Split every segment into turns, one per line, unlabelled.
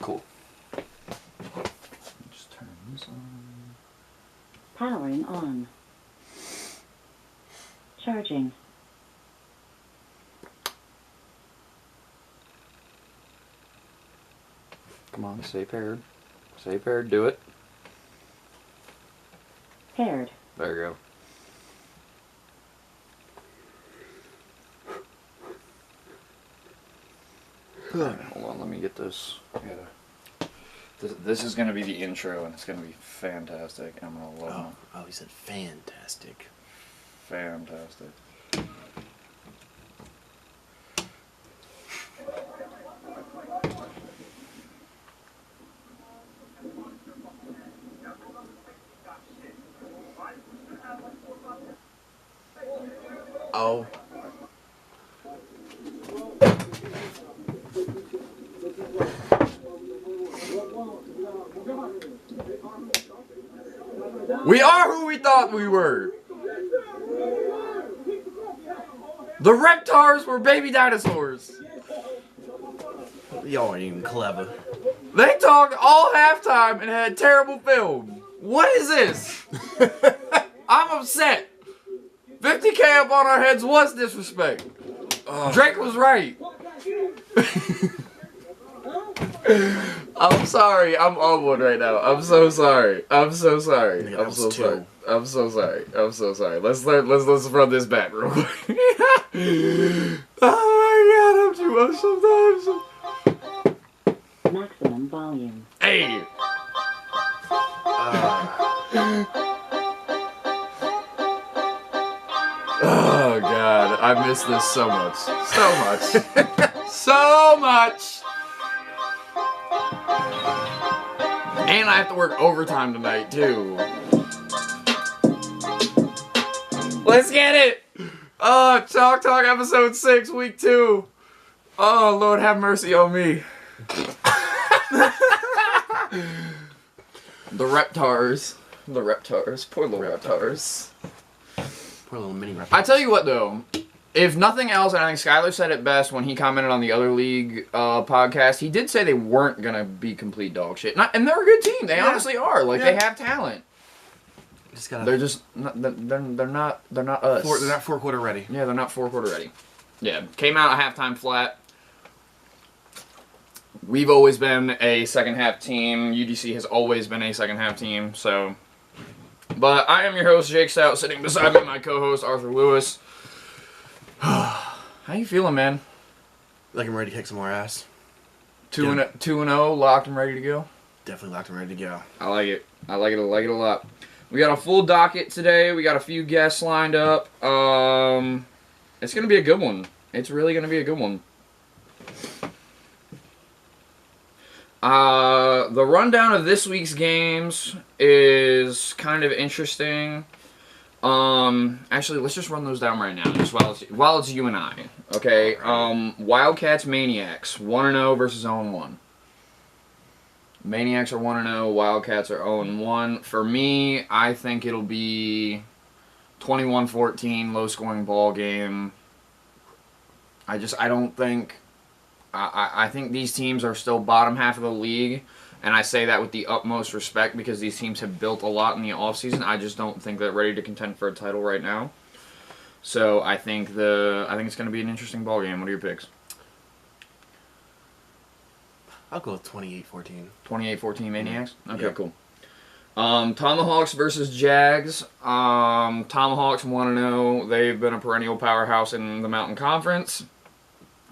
Cool. Just turn this on.
Powering on. Charging.
Come on, stay paired. Stay paired, do it.
Paired.
There you go. Right, hold on, let me get this. This is going to be the intro, and it's going to be fantastic. I'm going to love it.
Oh, he said fantastic.
Fantastic.
Oh.
We are who we thought we were. The reptars were baby dinosaurs.
Y'all ain't even clever.
They talked all halftime and had terrible film. What is this? I'm upset. 50K up on our heads was disrespect. Drake was right. I'm sorry. I'm on one right now. I'm so sorry. I'm so sorry. I'm so sorry. I'm so sorry. I'm so sorry. Let's run this back real quick. Oh my god, I'm too much sometimes.
Maximum volume.
Hey. Oh god, I miss this so much. So much. So much. And I have to work overtime tonight too. Let's get it! Talk episode 6, week 2. Oh, Lord have mercy on me. The reptars. The reptars. Poor little reptars.
Poor little mini reptars.
I tell you what though, if nothing else, and I think Skyler said it best when he commented on the other league podcast, he did say they weren't going to be complete dog shit. And they're a good team. They honestly are. Like, they have talent.
Just gotta,
they're just, they're not us.
They're not four-quarter ready.
Yeah, they're not four-quarter ready. Yeah, came out at halftime flat. We've always been a second-half team. UDC has always been a second-half team, so. But I am your host, Jake Stout, sitting beside me, my co-host, Arthur Lewis. How you feeling, man?
Like I'm ready to kick some more ass.
2-0, locked and ready to go?
Definitely locked and ready to go.
I like it. I like it a lot. We got a full docket today. We got a few guests lined up. It's going to be a good one. It's really going to be a good one. The rundown of this week's games is kind of interesting. Actually, let's just run those down right now, just while it's you and I. Okay. Wildcats Maniacs 1-0 versus 0-1. Maniacs are 1-0. Wildcats are 0-1. For me, I think it'll be 21-14, low-scoring ball game. I don't think. I think these teams are still bottom half of the league, and I say that with the utmost respect because these teams have built a lot in the offseason. I just don't think they're ready to contend for a title right now. So I think it's going to be an interesting ball game. What are your picks?
I'll go with 28-14.
28-14 Maniacs? Okay,
yep.
Cool. Tomahawks versus Jags. Tomahawks 1-0. They've been a perennial powerhouse in the Mountain Conference.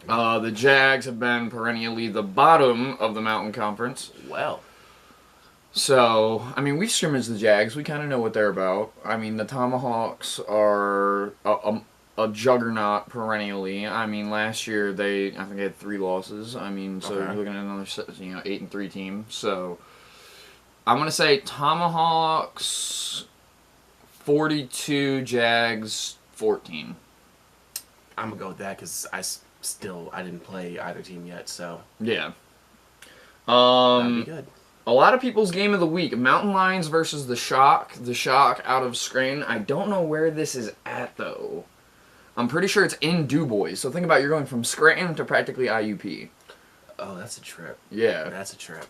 The Jags have been perennially the bottom of the Mountain Conference.
Well.
So, I mean, we've scrimmaged the Jags. We kind of know what they're about. I mean, the Tomahawks are a juggernaut perennially. I mean, last year I think they had 3 losses. I mean, so you're looking at another 8-3 team. So, I'm going to say Tomahawks 42, Jags 14.
I'm going to go with that because I didn't play either team yet, so.
Yeah.
That'd be good.
A lot of people's game of the week. Mountain Lions versus the Shock. The Shock out of Scranton. I don't know where this is at, though. I'm pretty sure it's in Du Bois. So think about you're going from Scranton to practically IUP.
Oh, that's a trip.
Yeah.
That's a trip.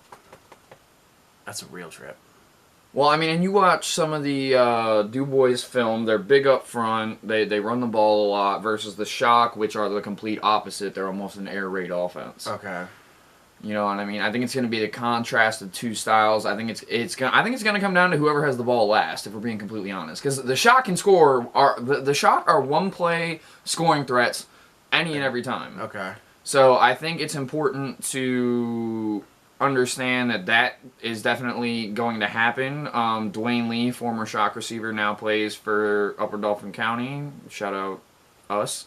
That's a real trip.
Well, I mean, and you watch some of the Du Bois film. They're big up front. They run the ball a lot versus the Shock, which are the complete opposite. They're almost an air raid offense.
Okay.
You know what I mean? I think it's going to be the contrast of two styles. I think it's going to come down to whoever has the ball last, if we're being completely honest. Because the Shock can score. The Shock are one play scoring threats any and every time.
Okay.
So I think it's important to understand that is definitely going to happen. Dwayne Lee, former Shock receiver, now plays for Upper Dauphin County. Shout out us.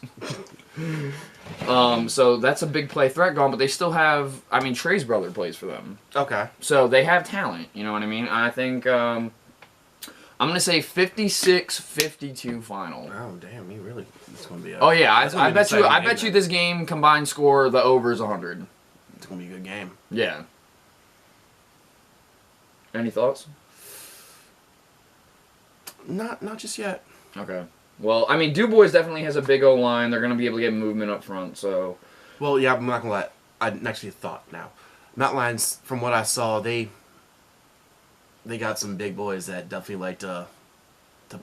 So that's a big play threat going, but they still have, I mean, Trey's brother plays for them.
Okay.
So they have talent, you know what I mean? I think, I'm going to say 56-52 final.
Oh, damn, you really, it's going to be a...
Oh yeah, I bet you this game combined score, the over is 100.
It's going to be a good game.
Yeah. Any thoughts?
Not just yet.
Okay. Well, I mean, Du Bois definitely has a big O-line. They're going to be able to get movement up front, so...
Well, yeah, I'm not going to let... I actually thought now. Mountain Lions, from what I saw, they got some big boys that definitely like to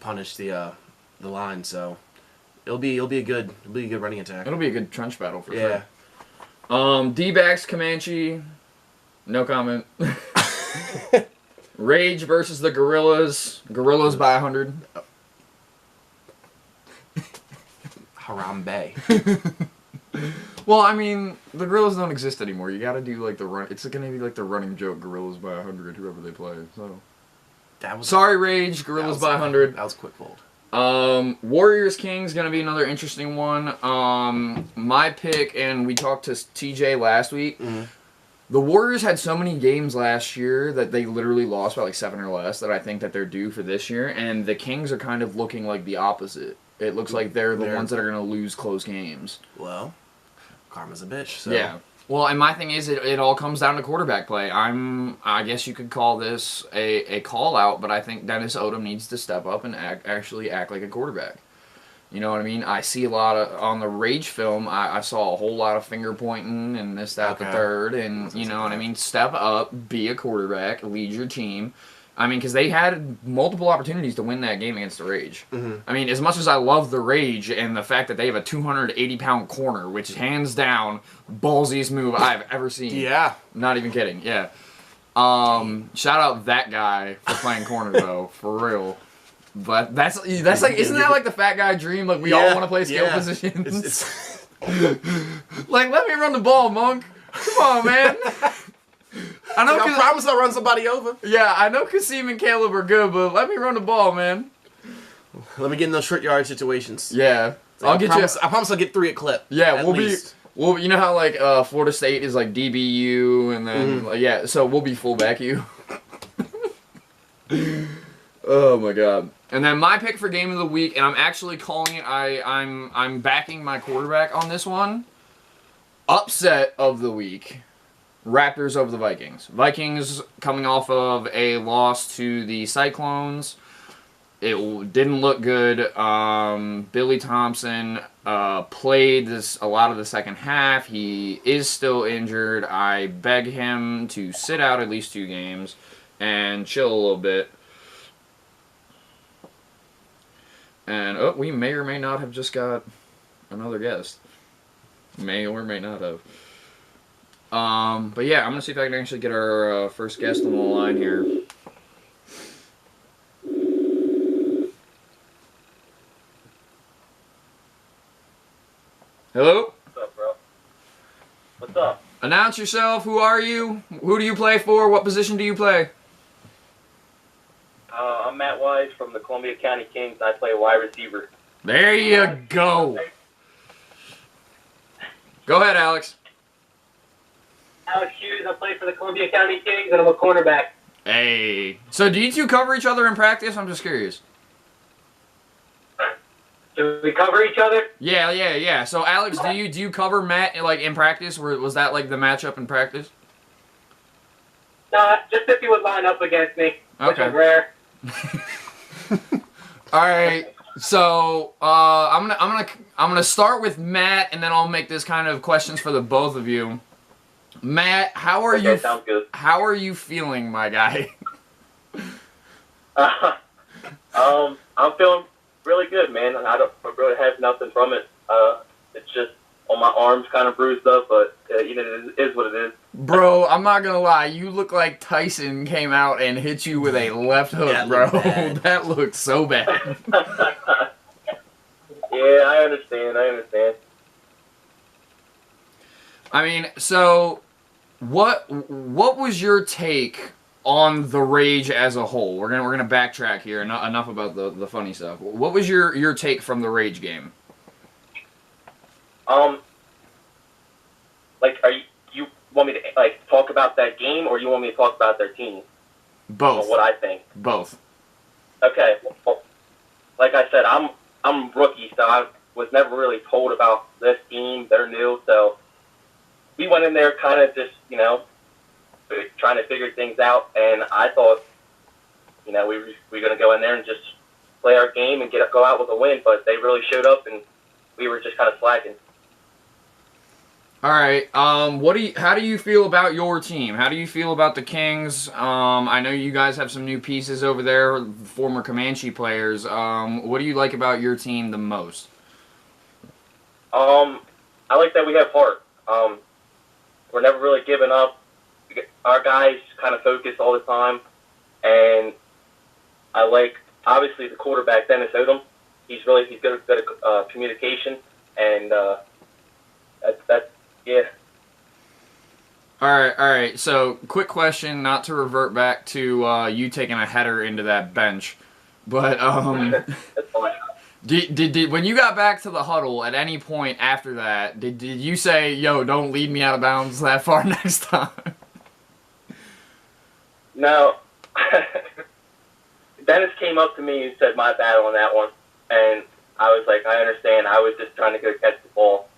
punish the line, so it'll be a good running attack.
It'll be a good trench battle for
Yeah.
sure. D-backs, Comanche, no comment. Rage versus the Gorillas. Gorillas by 100.
Harambe.
Well, I mean, the Gorillas don't exist anymore. You gotta do, like, the run... It's gonna be, like, the running joke, Gorillas by 100, whoever they play, so...
That was...
Sorry, Rage, Gorillas by 100.
That was quick fold.
Warriors Kings gonna be another interesting one. My pick, and we talked to TJ last week.
Mm-hmm.
The Warriors had so many games last year that they literally lost by like 7 or less that I think that they're due for this year, and the Kings are kind of looking like the opposite. It looks like they're the ones that are gonna lose close games.
Well, karma's a bitch. So.
Yeah. Well, and my thing is, it all comes down to quarterback play. I guess you could call this a call out, but I think Dennis Odom needs to step up and actually act like a quarterback. You know what I mean? I see a lot of, on the Rage film, I saw a whole lot of finger pointing and this, that, the third, and you know what I mean? Step up, be a quarterback, lead your team. I mean, because they had multiple opportunities to win that game against the Rage.
Mm-hmm.
I mean, as much as I love the Rage and the fact that they have a 280-pound corner, which hands down, ballsiest move I've ever seen.
Yeah.
Not even kidding, yeah. Shout out that guy for playing corner, though, for real. But that's like, isn't that like the fat guy dream? Like, we all want to play skill positions?
It's
Like, let me run the ball, Monk. Come on, man. I know.
I promise I'll run somebody over.
Yeah, I know Kasim and Caleb are good, but let me run the ball, man.
Let me get in those short yard situations.
Yeah,
I promise I'll get 3 a clip.
Yeah, we'll you know how like Florida State is like DBU and then yeah, so we'll be fullback you. Oh my god. And then my pick for game of the week, and I'm actually calling it. I'm backing my quarterback on this one. Upset of the week. Raptors over the Vikings. Vikings coming off of a loss to the Cyclones. It didn't look good. Billy Thompson played a lot of the second half. He is still injured. I beg him to sit out at least 2 games and chill a little bit. And we may or may not have just got another guest. May or may not have. But yeah, I'm gonna see if I can actually get our first guest on the line here. Hello?
What's up, bro? What's up?
Announce yourself. Who are you? Who do you play for? What position do you play?
I'm Matt Wise from the Columbia County Kings. I play wide receiver.
There you go. Go ahead, Alex.
Alex Hughes. I play for the Columbia County Kings, and I'm a cornerback.
Hey. So do you two cover each other in practice? I'm just curious.
Do we cover each other?
Yeah. So Alex, do you cover Matt like in practice? Was that like the matchup in practice?
No, just if you would line up against me, which
Okay.
is rare.
All right. So I'm gonna start with Matt, and then I'll make this kind of questions for the both of you. Matt, how are
Okay,
you?
sounds good.
How are you feeling, my guy?
I'm feeling really good, man. I really have nothing from it. It's just on my arms kind of bruised up, but it is what it is.
Bro, I'm not gonna lie, you look like Tyson came out and hit you with a left hook,
That
bro.
looked bad.
That looked so bad.
Yeah, I understand.
I mean, so what was your take on the Rage as a whole? We're gonna backtrack here. Enough about the funny stuff. What was your take from the Rage game?
Like, you want me to like talk about that game, or you want me to talk about their team?
Both.
Or what I think.
Both.
Okay. Well, like I said, I'm rookie, so I was never really told about this team. They're new, so we went in there kind of just trying to figure things out, and I thought we were going to go in there and just play our game and go out with a win, but they really showed up, and we were just kind of slacking.
All right. How do you feel about your team? How do you feel about the Kings? I know you guys have some new pieces over there, former Comanche players. What do you like about your team the most?
I like that we have heart. We're never really giving up. Our guys kind of focus all the time, and I like obviously the quarterback Dennis Odom. He's good at communication, and that's yeah.
All right. So, quick question, not to revert back to you taking a header into that bench, but
That's fine.
did when you got back to the huddle at any point after that, did you say, "Yo, don't lead me out of bounds that far next time"?
No. Dennis came up to me and said, "My bad on that one," and I was like, "I understand. I was just trying to go catch the ball."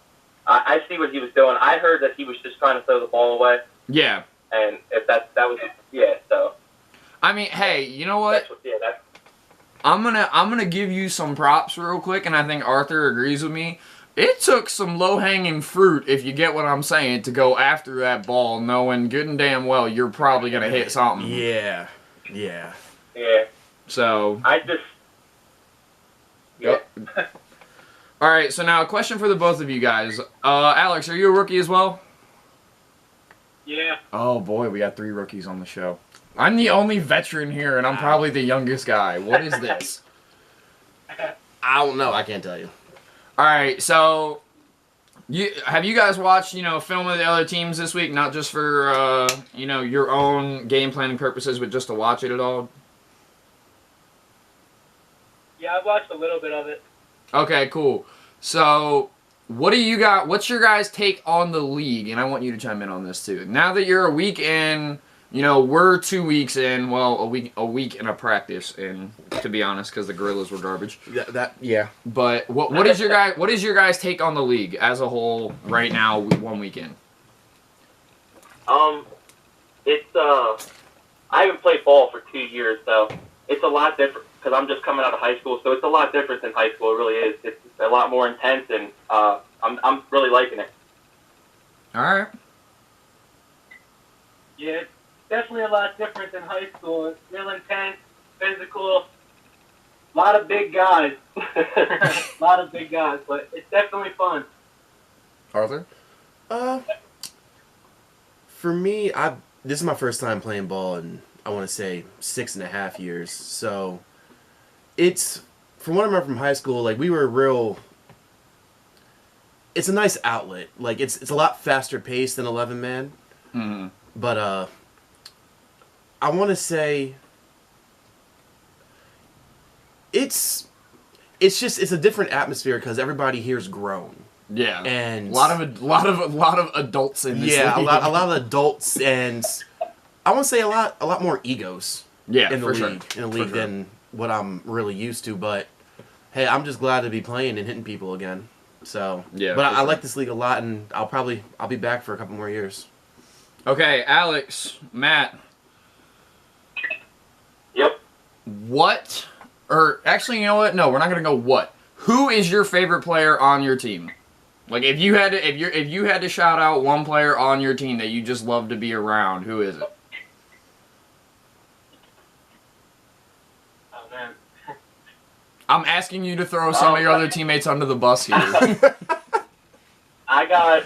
I see what he was doing. I heard that he was just trying to throw the ball away.
Yeah.
And if that was so.
I mean, hey, you know what?
That's
I'm gonna give you some props real quick, and I think Arthur agrees with me. It took some low-hanging fruit, if you get what I'm saying, to go after that ball, knowing good and damn well you're probably gonna hit something.
Yeah.
yeah.
So.
I just. Yeah.
All right. So now a question for the both of you guys. Alex, are you a rookie as well?
Yeah.
Oh boy, we got 3 rookies on the show. I'm the only veteran here, and I'm probably the youngest guy. What is this?
I don't know. I can't tell you.
All right, so have you guys watched film of the other teams this week? Not just for your own game planning purposes, but just to watch it at all.
Yeah, I watched a little bit of it.
Okay, cool. So what do you got? What's your guys' take on the league? And I want you to chime in on this too. Now that you're a week in. We're 2 weeks in. Well, a week in a practice in, to be honest, because the Gorillas were garbage.
Yeah.
But what is your guys' take on the league as a whole right now? 1 week in.
It's I haven't played ball for 2 years, so it's a lot different because I'm just coming out of high school. So it's a lot different than high school. It really is. It's a lot more intense, and I'm really liking it.
All right.
Yeah. Definitely a lot different than high school. It's real intense, physical, a lot of big guys. But it's definitely fun.
Arthur?
For me, this is my first time playing ball in, I want to say, 6.5 years. So, it's, from what I remember from high school, like, we were real, it's a nice outlet. Like, it's a lot faster paced than 11-man.
Mm-hmm.
But, I want to say it's a different atmosphere because everybody here's grown.
Yeah,
and
a lot of adults in this.
Yeah,
league.
a lot of adults, and I want to say a lot more egos.
Yeah,
in the league
sure.
than what I'm really used to. But hey, I'm just glad to be playing and hitting people again. So
yeah,
but I like this league a lot, and I'll be back for a couple more years.
Okay, Alex, Matt.
Yep.
What? Or actually, you know what? No, we're not gonna go what. Who is your favorite player on your team? Like if you had to shout out one player on your team that you just love to be around, who is it?
Oh man.
I'm asking you to throw some of your other teammates under the bus here.
I got,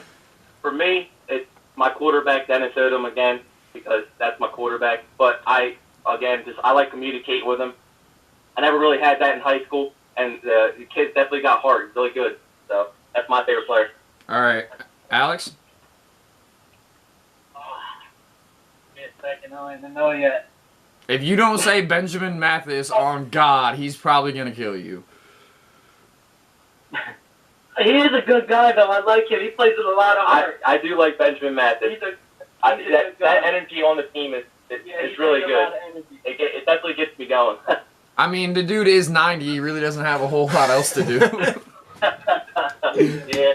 for me, it's my quarterback, Dennis Odom, again, because that's my quarterback. But I like communicating with him. I never really had that in high school, and the kid's definitely got heart. He's really good. So that's my favorite player.
All right, Alex.
Give me a second, I don't even know yet.
If you don't say Benjamin Mathis, on God, he's probably gonna kill you.
He is a good guy, though. I like him. He plays with a lot of heart.
I do like Benjamin Mathis. That energy on the team is really good. It definitely gets me going.
I mean, the dude is 90. He really doesn't have a whole lot else to do.
Yeah.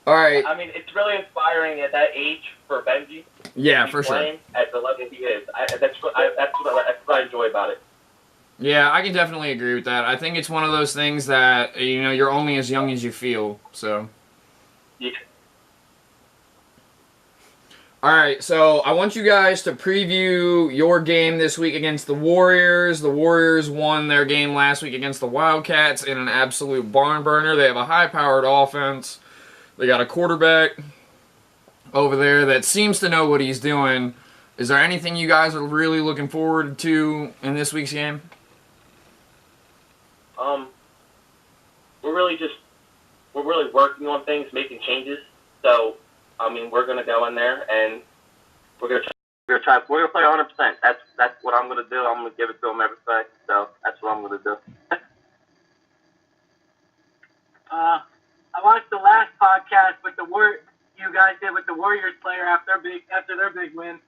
All right.
I mean, it's really inspiring at that age for Benji.
Yeah,
to be
for sure.
playing at the level he is. That's what I enjoy about it.
Yeah, I can definitely agree with that. I think it's one of those things that, you're only as young as you feel, so.
Yeah.
Alright, so I want you guys to preview your game this week against the Warriors. The Warriors won their game last week against the Wildcats in an absolute barn burner. They have a high-powered offense. They got a quarterback over there that seems to know what he's doing. Is there anything you guys are really looking forward to in this week's game?
We're really working on things, making changes. So, I mean, we're gonna go in there and we're gonna play 100%. That's what I'm gonna do. I'm gonna give it to them every play. So that's what I'm gonna do.
I watched the last podcast with you guys did with the Warriors player after their big win.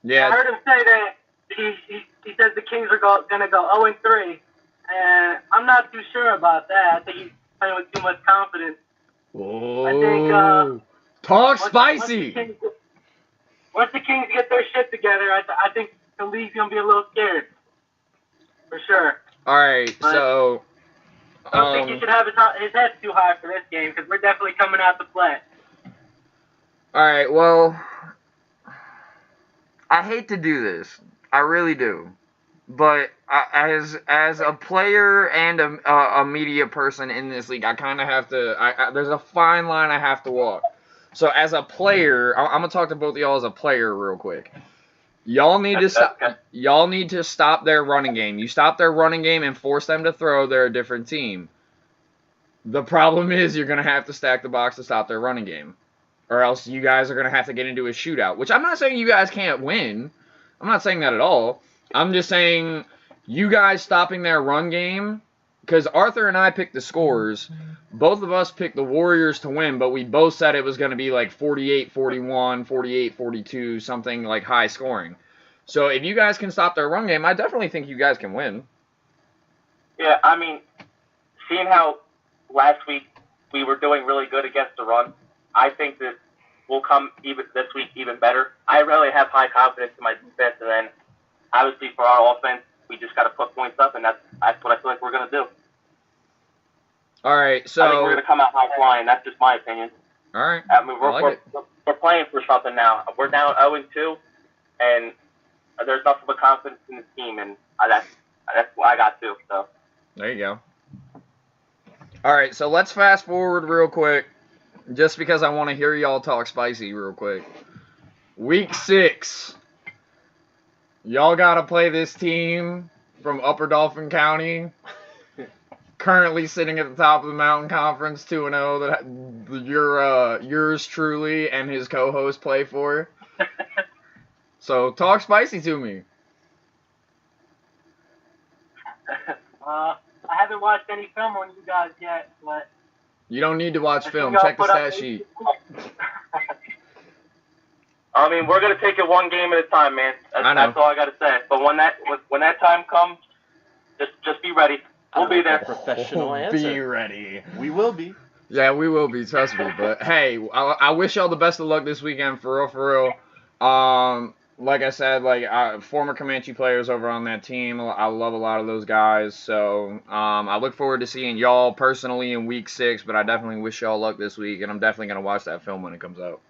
Yeah.
I heard him say that he says the Kings are gonna go 0-3, and I'm not too sure about that. I think he's playing with too much confidence.
Whoa.
I think
Talk spicy.
Once the Kings get their shit together, I think the league's gonna be a little scared, for sure.
All right,
But
so
I don't think he should have his head too high for this game because we're definitely coming out to play.
all right, well, I hate to do this, I really do, but as a player and a media person in this league, I kind of have to. There's a fine line I have to walk. So as a player, I'm gonna talk to both of y'all as a player real quick. Y'all need to stop. Y'all need to stop their running game. You stop their running game and force them to throw. They're a different team. The problem is you're gonna have to stack the box to stop their running game, or else you guys are gonna have to get into a shootout. Which I'm not saying you guys can't win. I'm not saying that at all. I'm just saying you guys stopping their run game. Because Arthur and I picked the scores. Both of us picked the Warriors to win, but we both said it was going to be like 48-41, 48-42, something like high scoring. So if you guys can stop their run game, I definitely think you guys can win.
Yeah, I mean, seeing how last week we were doing really good against the run, I think that we'll come this week even better. I really have high confidence in my defense, and then obviously for our offense, we just got to put points up, and that's what I feel like we're going to do.
All right, so
I think we're going to come out high flying. That's just my opinion.
All right,
I mean, we're playing for something now. We're down 0-2, and there's nothing but confidence in the team, and that's what I got too. So
there you go. All right, so let's fast forward real quick, just because I want to hear y'all talk spicy real quick. Week 6. Y'all got to play this team from Upper Dauphin County, currently sitting at the top of the Mountain Conference, 2-0, that yours truly and his co-host play for. So talk spicy to me.
I haven't watched any film on you guys yet, but
You don't need to watch
I
film.
think I'll
Check the
put up
stat sheet.
I mean, we're gonna take it one game at a time, man. That's all I gotta say. But when that time comes, just be ready. We'll be there.
Professional answer.
Be ready.
We will be.
Yeah, we will be. Trust me. But hey, I wish y'all the best of luck this weekend. For real, for real. like I said, former Comanche players over on that team. I love a lot of those guys. So I look forward to seeing y'all personally in Week 6. But I definitely wish y'all luck this week, and I'm definitely gonna watch that film when it comes out.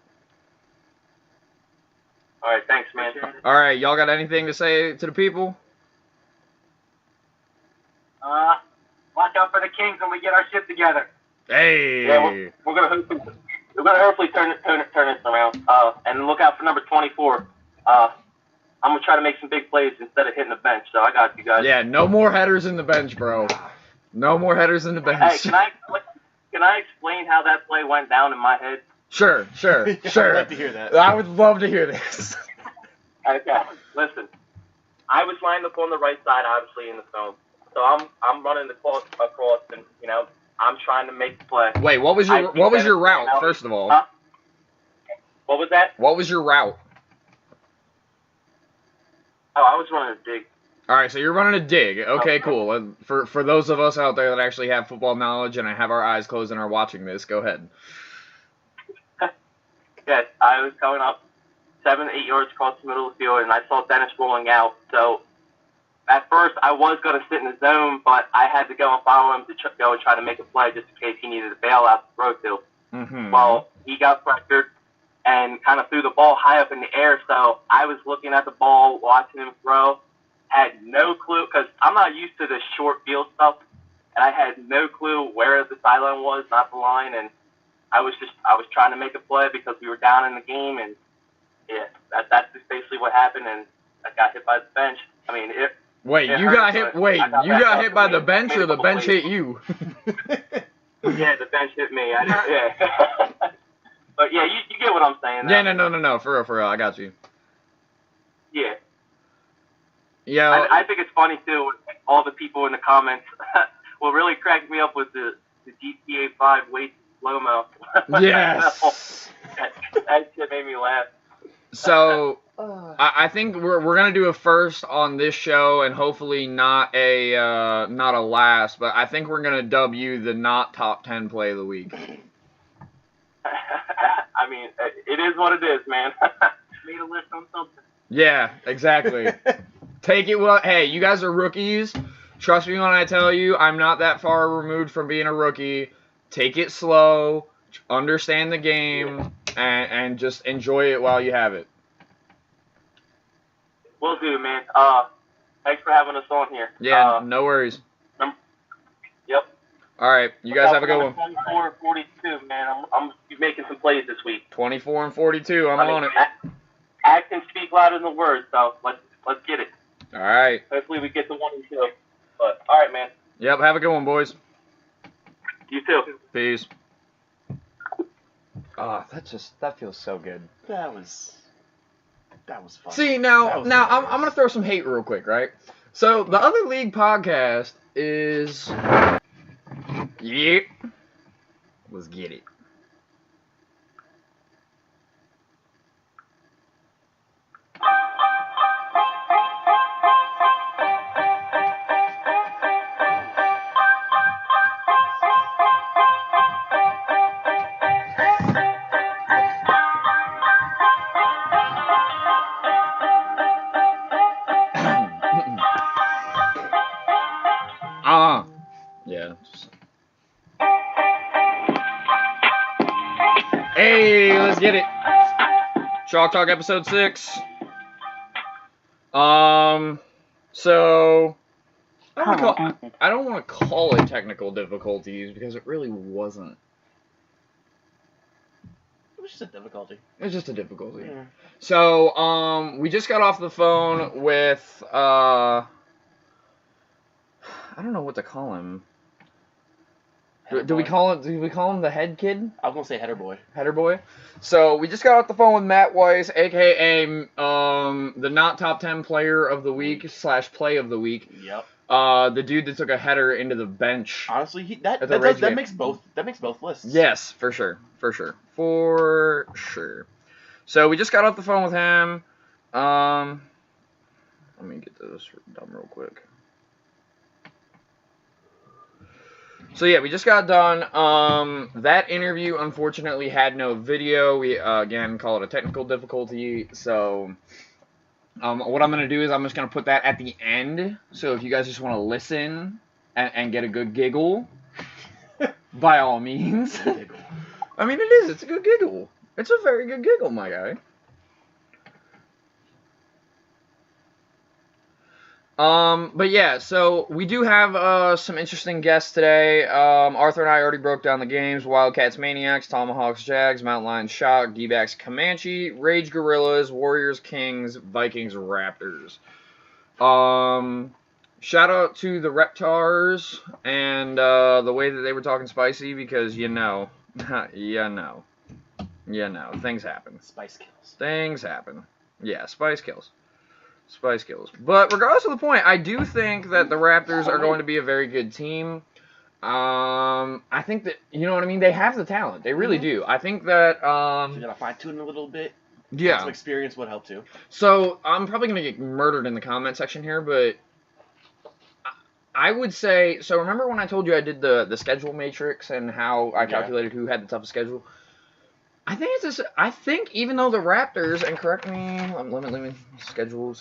All right, thanks, man.
All right, y'all got anything to say to the people?
Watch out for the Kings when we get our shit together.
Hey.
Yeah, we're gonna hopefully turn this around. And look out for number 24. I'm gonna try to make some big plays instead of hitting the bench. So I got you guys.
Yeah, no more headers in the bench, bro. No more headers in the bench.
Hey, can I explain how that play went down in my head?
Sure.
I'd like to hear that.
I would love to hear this.
Okay, listen. I was lined up on the right side, obviously, in the film. So I'm running across, and I'm trying to make the play.
Wait, what was your route? First of all,
what was that?
What was your route?
Oh, I was running a dig.
All right, so you're running a dig. Okay, cool. And for those of us out there that actually have football knowledge and have our eyes closed and are watching this, go ahead.
Yes, I was coming up 7-8 yards across the middle of the field, and I saw Dennis rolling out. So at first, I was going to sit in the zone, but I had to go and follow him to go and try to make a play just in case he needed a bailout to throw to.
Mm-hmm.
Well, he got pressured and kind of threw the ball high up in the air. So I was looking at the ball, watching him throw, had no clue, because I'm not used to the short field stuff, and I had no clue where the sideline was, not the line, and I was trying to make a play because we were down in the game, and yeah, that's just basically what happened, and I got hit by the bench. I mean,
you got hit by the bench, or the bench hit you?
Yeah, the bench hit me. Yeah. But yeah, you get what I'm saying.
Yeah, no, for real, I got you.
Yeah.
Yeah.
I think it's funny too. All the people in the comments. What really cracked me up was the GTA 5 weight slow-mo.
Yes.
That shit made me laugh.
So, I think we're gonna do a first on this show, and hopefully not a last. But I think we're gonna dub you the not top 10 play of the week.
I mean, it is what it is, man. Made a list on something.
Yeah, exactly. Take it well. Hey, you guys are rookies. Trust me when I tell you, I'm not that far removed from being a rookie. Take it slow, understand the game, and just enjoy it while you have it.
Will do, man. Thanks for having us on here.
Yeah, no worries.
Yep.
All right, you guys have a good one.
24 and 42, man. I'm making some plays this week.
24 and 42, I'm on it.
Act and speak louder than words, so let's get it.
All right.
Hopefully we get the 1 and 2. But all right, man.
Yep, have a good one, boys.
You too.
Peace. That feels so good.
That was fun.
See, now I'm gonna throw some hate real quick, right? So the Other League podcast is, yep, let's get it. Yeah. Hey, let's get it. Chalk Talk episode 6. So I don't want to call it technical difficulties because it really wasn't.
It was just a difficulty.
It was just a difficulty.
Yeah.
So, we just got off the phone with, I don't know what to call him. Do we call him the head kid?
I was gonna say header boy.
Header boy. So we just got off the phone with Matt Weiss, aka the not top 10 player of the week / play of the week.
Yep.
The dude that took a header into the bench.
Honestly, that makes both lists.
Yes, for sure. So we just got off the phone with him. Let me get this done real quick. So yeah, we just got done. That interview unfortunately had no video. We again call it a technical difficulty. So What I'm going to do is I'm just going to put that at the end. So if you guys just want to listen and get a good giggle, by all means. I mean, it is. It's a good giggle. It's a very good giggle, my guy. But yeah, so we do have some interesting guests today. Arthur and I already broke down the games: Wildcats, Maniacs, Tomahawks, Jags, Mountain Lions, Shock, D-backs, Comanche, Rage Gorillas, Warriors, Kings, Vikings, Raptors. Shout out to the Reptars and the way that they were talking spicy, because you know, things happen.
Spice kills.
Things happen. Yeah, spice kills. Spice kills. But regardless of the point, I do think that the Raptors are going to be a very good team. I think that, you know what I mean? They have the talent. They really do. I think that...
you gotta fine-tune a little bit.
Yeah.
Some experience would help too.
So, I'm probably going to get murdered in the comment section here, but... I would say... So, remember when I told you I did the schedule matrix and how I calculated who had the toughest schedule? I think it's just, I think even though the Raptors, and correct me, let me schedule.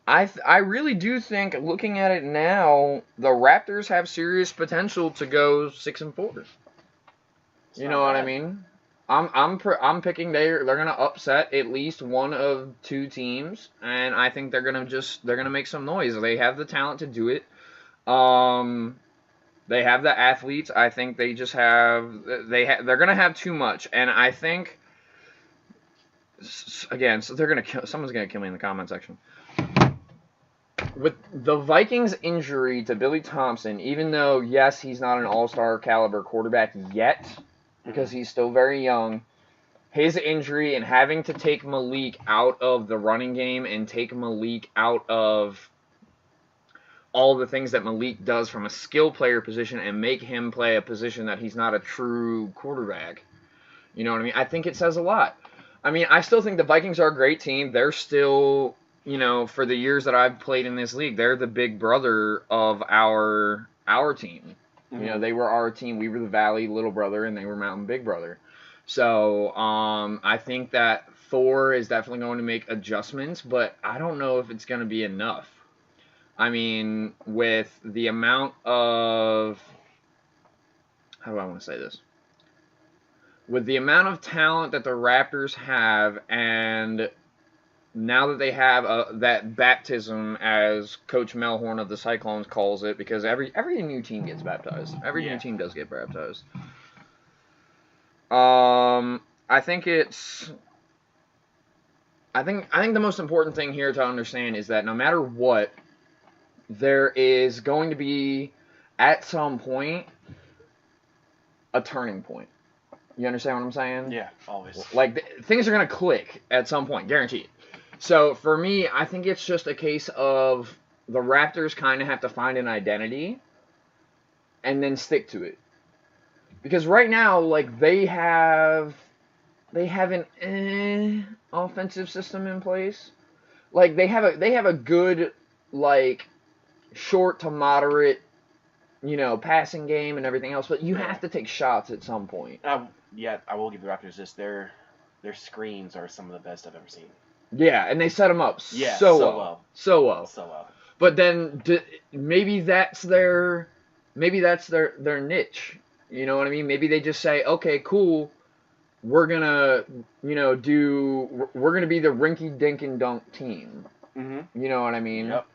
I really do think, looking at it now, the Raptors have serious potential to go 6-4. You know what I mean? I'm picking they're gonna upset at least one of two teams, and I think they're gonna make some noise. They have the talent to do it. They have the athletes. I think they just they're gonna have too much, and I think again, so someone's gonna kill me in the comment section. With the Vikings' injury to Billy Thompson, even though yes, he's not an all-star caliber quarterback yet, because he's still very young, his injury and having to take Malik out of the running game and take Malik out of all the things that Malik does from a skill player position and make him play a position that he's not a true quarterback. You know what I mean? I think it says a lot. I mean, I still think the Vikings are a great team. They're still, you know, for the years that I've played in this league, they're the big brother of our team. Mm-hmm. You know, they were our team. We were the Valley little brother, and they were Mountain big brother. So, I think that Thor is definitely going to make adjustments, but I don't know if it's going to be enough. I mean, with the amount of... How do I want to say this? With the amount of talent that the Raptors have, and now that they have that baptism, as Coach Melhorn of the Cyclones calls it, because every new team gets baptized. Every new team does get baptized. I think it's... I think the most important thing here to understand is that no matter what, there is going to be, at some point, a turning point. You understand what I'm saying?
Yeah, always.
Like, things are going to click at some point, guaranteed. So, for me, I think it's just a case of the Raptors kind of have to find an identity and then stick to it. Because right now, like, they have an offensive system in place. Like, they have a good, like, short to moderate, you know, passing game and everything else, but you have to take shots at some point.
Yeah, I will give the Raptors this. Their screens are some of the best I've ever seen.
Yeah, and they set them up so well. But then maybe that's their niche. You know what I mean? Maybe they just say, okay, cool, we're gonna, you know, we're gonna be the rinky dink and dunk team. Mm-hmm. You know what I mean?
Yep.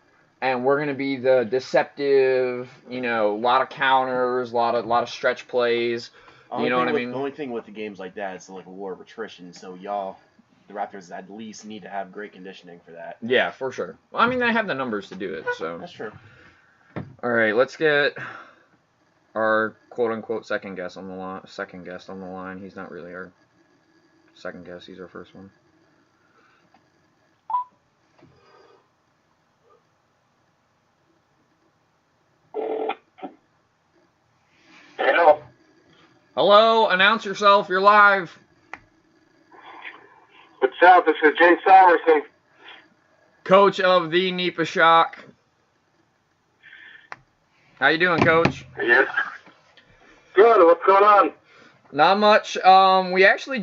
And we're gonna be the deceptive, you know, a lot of counters, a lot of stretch plays. You know what I mean?
The only thing with the games like that is like a war of attrition. So the Raptors at least need to have great conditioning for that.
Yeah, for sure. Well, I mean, they have the numbers to do it. So
that's true.
All right, let's get our quote unquote second guest on the line. He's not really our second guest. He's our first one. Hello, announce yourself. You're live.
What's up? This is Jay Somerson,
coach of the NEPA Shock. How you doing, Coach?
Yes. Good. What's going on?
Not much. We actually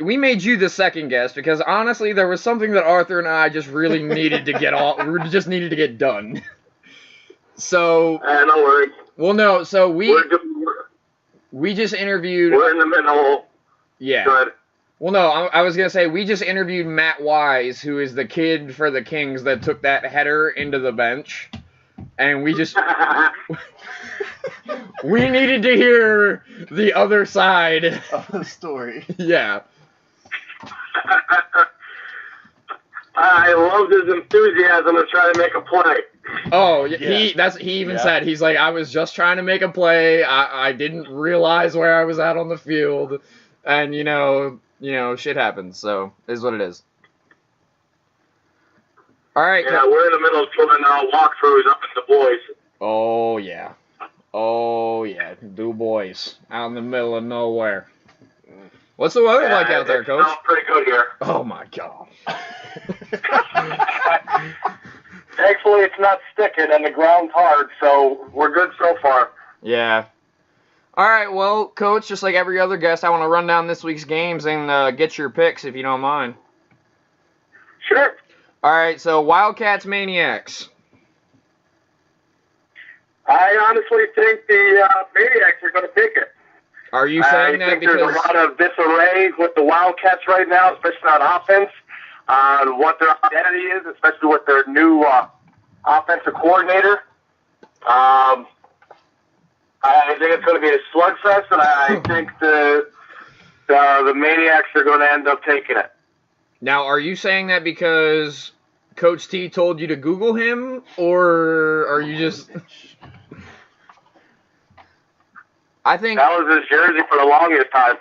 we made you the second guest because honestly, there was something that Arthur and I just really needed to get off. We just needed to get done. So.
No worries.
Well, no. So we just interviewed.
We're in the middle.
Yeah.
Good.
Well, no. I was gonna say we just interviewed Matt Wise, who is the kid for the Kings that took that header into the bench, and we just. We needed to hear the other side
of the story.
Yeah.
I loved his enthusiasm to try to make a play.
Oh, yeah. He even said, he's like, I was just trying to make a play. I didn't realize where I was at on the field, and you know, shit happens. So it is what it is. All right.
Yeah, we're in the middle of doing walkthroughs up in the boys.
Oh yeah. Oh yeah. Du Bois out in the middle of nowhere. What's the weather like out there, Coach?
It's pretty good here.
Oh my God.
Thankfully, it's not sticking and the ground's hard, so we're good so far.
Yeah. All right, well, Coach, just like every other guest, I want to run down this week's games and get your picks, if you don't mind.
Sure.
All right, so Wildcats Maniacs.
I honestly think the Maniacs are going to take it.
Are you saying that because...
I think there's a lot of disarray with the Wildcats right now, especially on offense, on what their identity is, especially with their new offensive coordinator. I think it's going to be a slugfest, and I think the Maniacs are going to end up taking it.
Now, are you saying that because Coach T told you to Google him, or are you just... I think
that was his jersey for the longest time.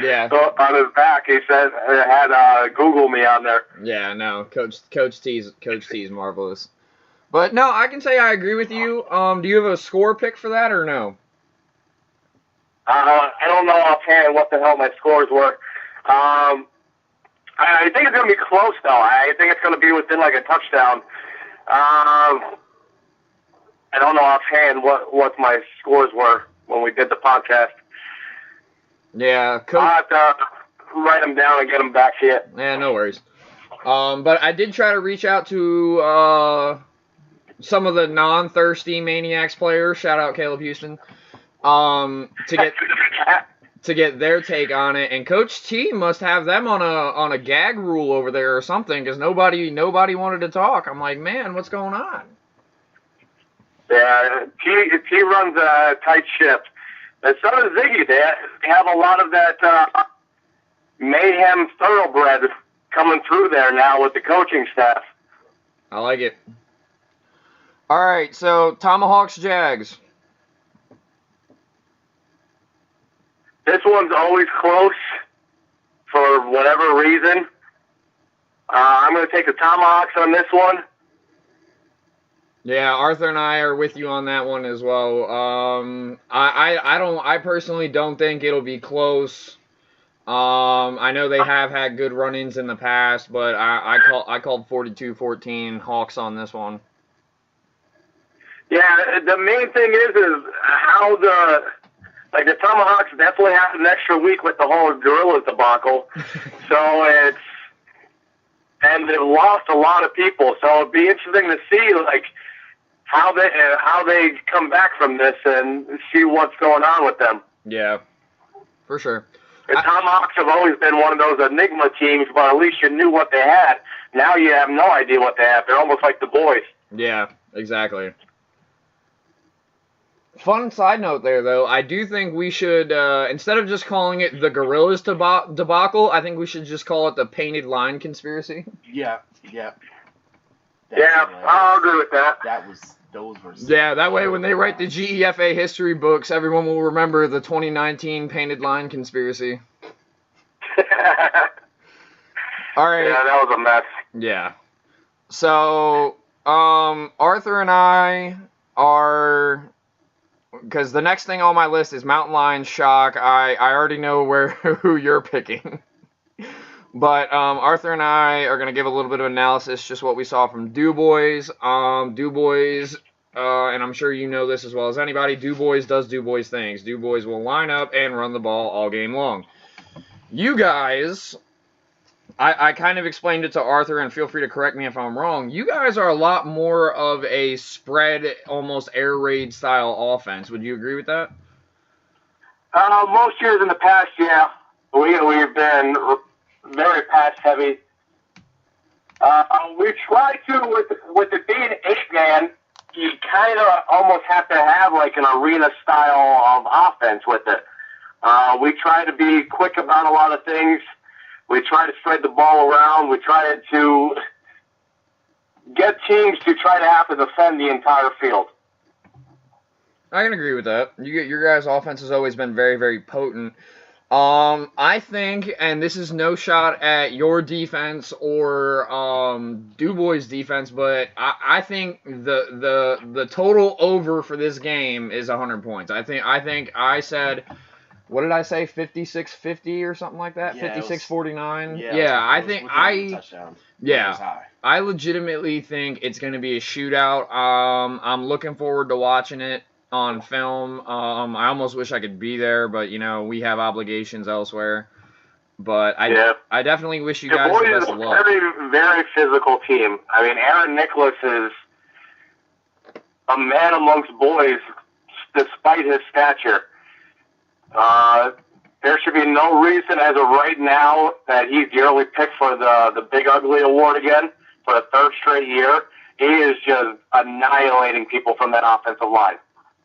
Yeah.
So on his back, he said it had Google me on there.
Yeah, no, Coach T's marvelous. But no, I can say I agree with you. Do you have a score pick for that or no?
I don't know offhand what the hell my scores were. I think it's going to be close though. I think it's going to be within like a touchdown. I don't know offhand what my scores were when we did the podcast.
Yeah,
I'll have to write them down and get them back to you.
Yeah, no worries. But I did try to reach out to some of the non-thirsty Maniacs players. Shout out Caleb Houston. To get their take on it, and Coach T must have them on a gag rule over there or something, because nobody wanted to talk. I'm like, man, what's going on?
Yeah, he runs a tight ship. And so does Ziggy. They have a lot of that mayhem thoroughbred coming through there now with the coaching staff.
I like it. All right, so Tomahawks Jags.
This one's always close for whatever reason. I'm going to take the Tomahawks on this one.
Yeah, Arthur and I are with you on that one as well. I personally don't think it'll be close. I know they have had good run-ins in the past, but I called 42-14 Hawks on this one.
Yeah, the main thing is how the Tomahawks definitely have an extra week with the whole Gorillas debacle. And they've lost a lot of people, so it'd be interesting to see how they come back from this and see what's going on with them.
Yeah, for sure.
The Tomahawks have always been one of those enigma teams, but at least you knew what they had. Now you have no idea what they have. They're almost like the boys.
Yeah, exactly. Fun side note there, though. I do think we should, instead of just calling it the Gorillas debacle, I think we should just call it the Painted Line Conspiracy.
Yeah.
I'll agree with that.
Those were...
Yeah, that way when they write the GEFA history books, everyone will remember the 2019 Painted Line Conspiracy. All right.
Yeah, that was a mess.
Yeah. So, Arthur and I are... Because the next thing on my list is Mountain Lions Shock. I already know who you're picking. But Arthur and I are going to give a little bit of analysis, just what we saw from Du Bois. Du Bois and I'm sure you know this as well as anybody, Du Bois does Du Bois things. Du Bois will line up and run the ball all game long. You guys, I kind of explained it to Arthur, and feel free to correct me if I'm wrong. You guys are a lot more of a spread, almost air raid style offense. Would you agree with that?
Most years in the past, yeah. We've been very pass heavy. We try to, with it being 8-man, you kind of almost have to have like an arena style of offense with it. We try to be quick about a lot of things. We try to spread the ball around. We try to get teams to try to have to defend the entire field.
I can agree with that. Your guys' offense has always been very, very potent. I think, and this is no shot at your defense or Du Bois' defense, but I think the total over for this game is 100 points. I think I said, what did I say, 56-50 or something like that?
Yeah,
56-49?
Yeah,
I think
touchdown.
Yeah.
It was high.
I legitimately think it's going to be a shootout. I'm looking forward to watching it on film. I almost wish I could be there, but we have obligations elsewhere. But I definitely wish you guys the best of luck.
Very, very physical team. I mean, Aaron Nicholas is a man amongst boys, despite his stature. There should be no reason as of right now that he's the early pick for the Big Ugly Award again for the third straight year. He is just annihilating people from that offensive line.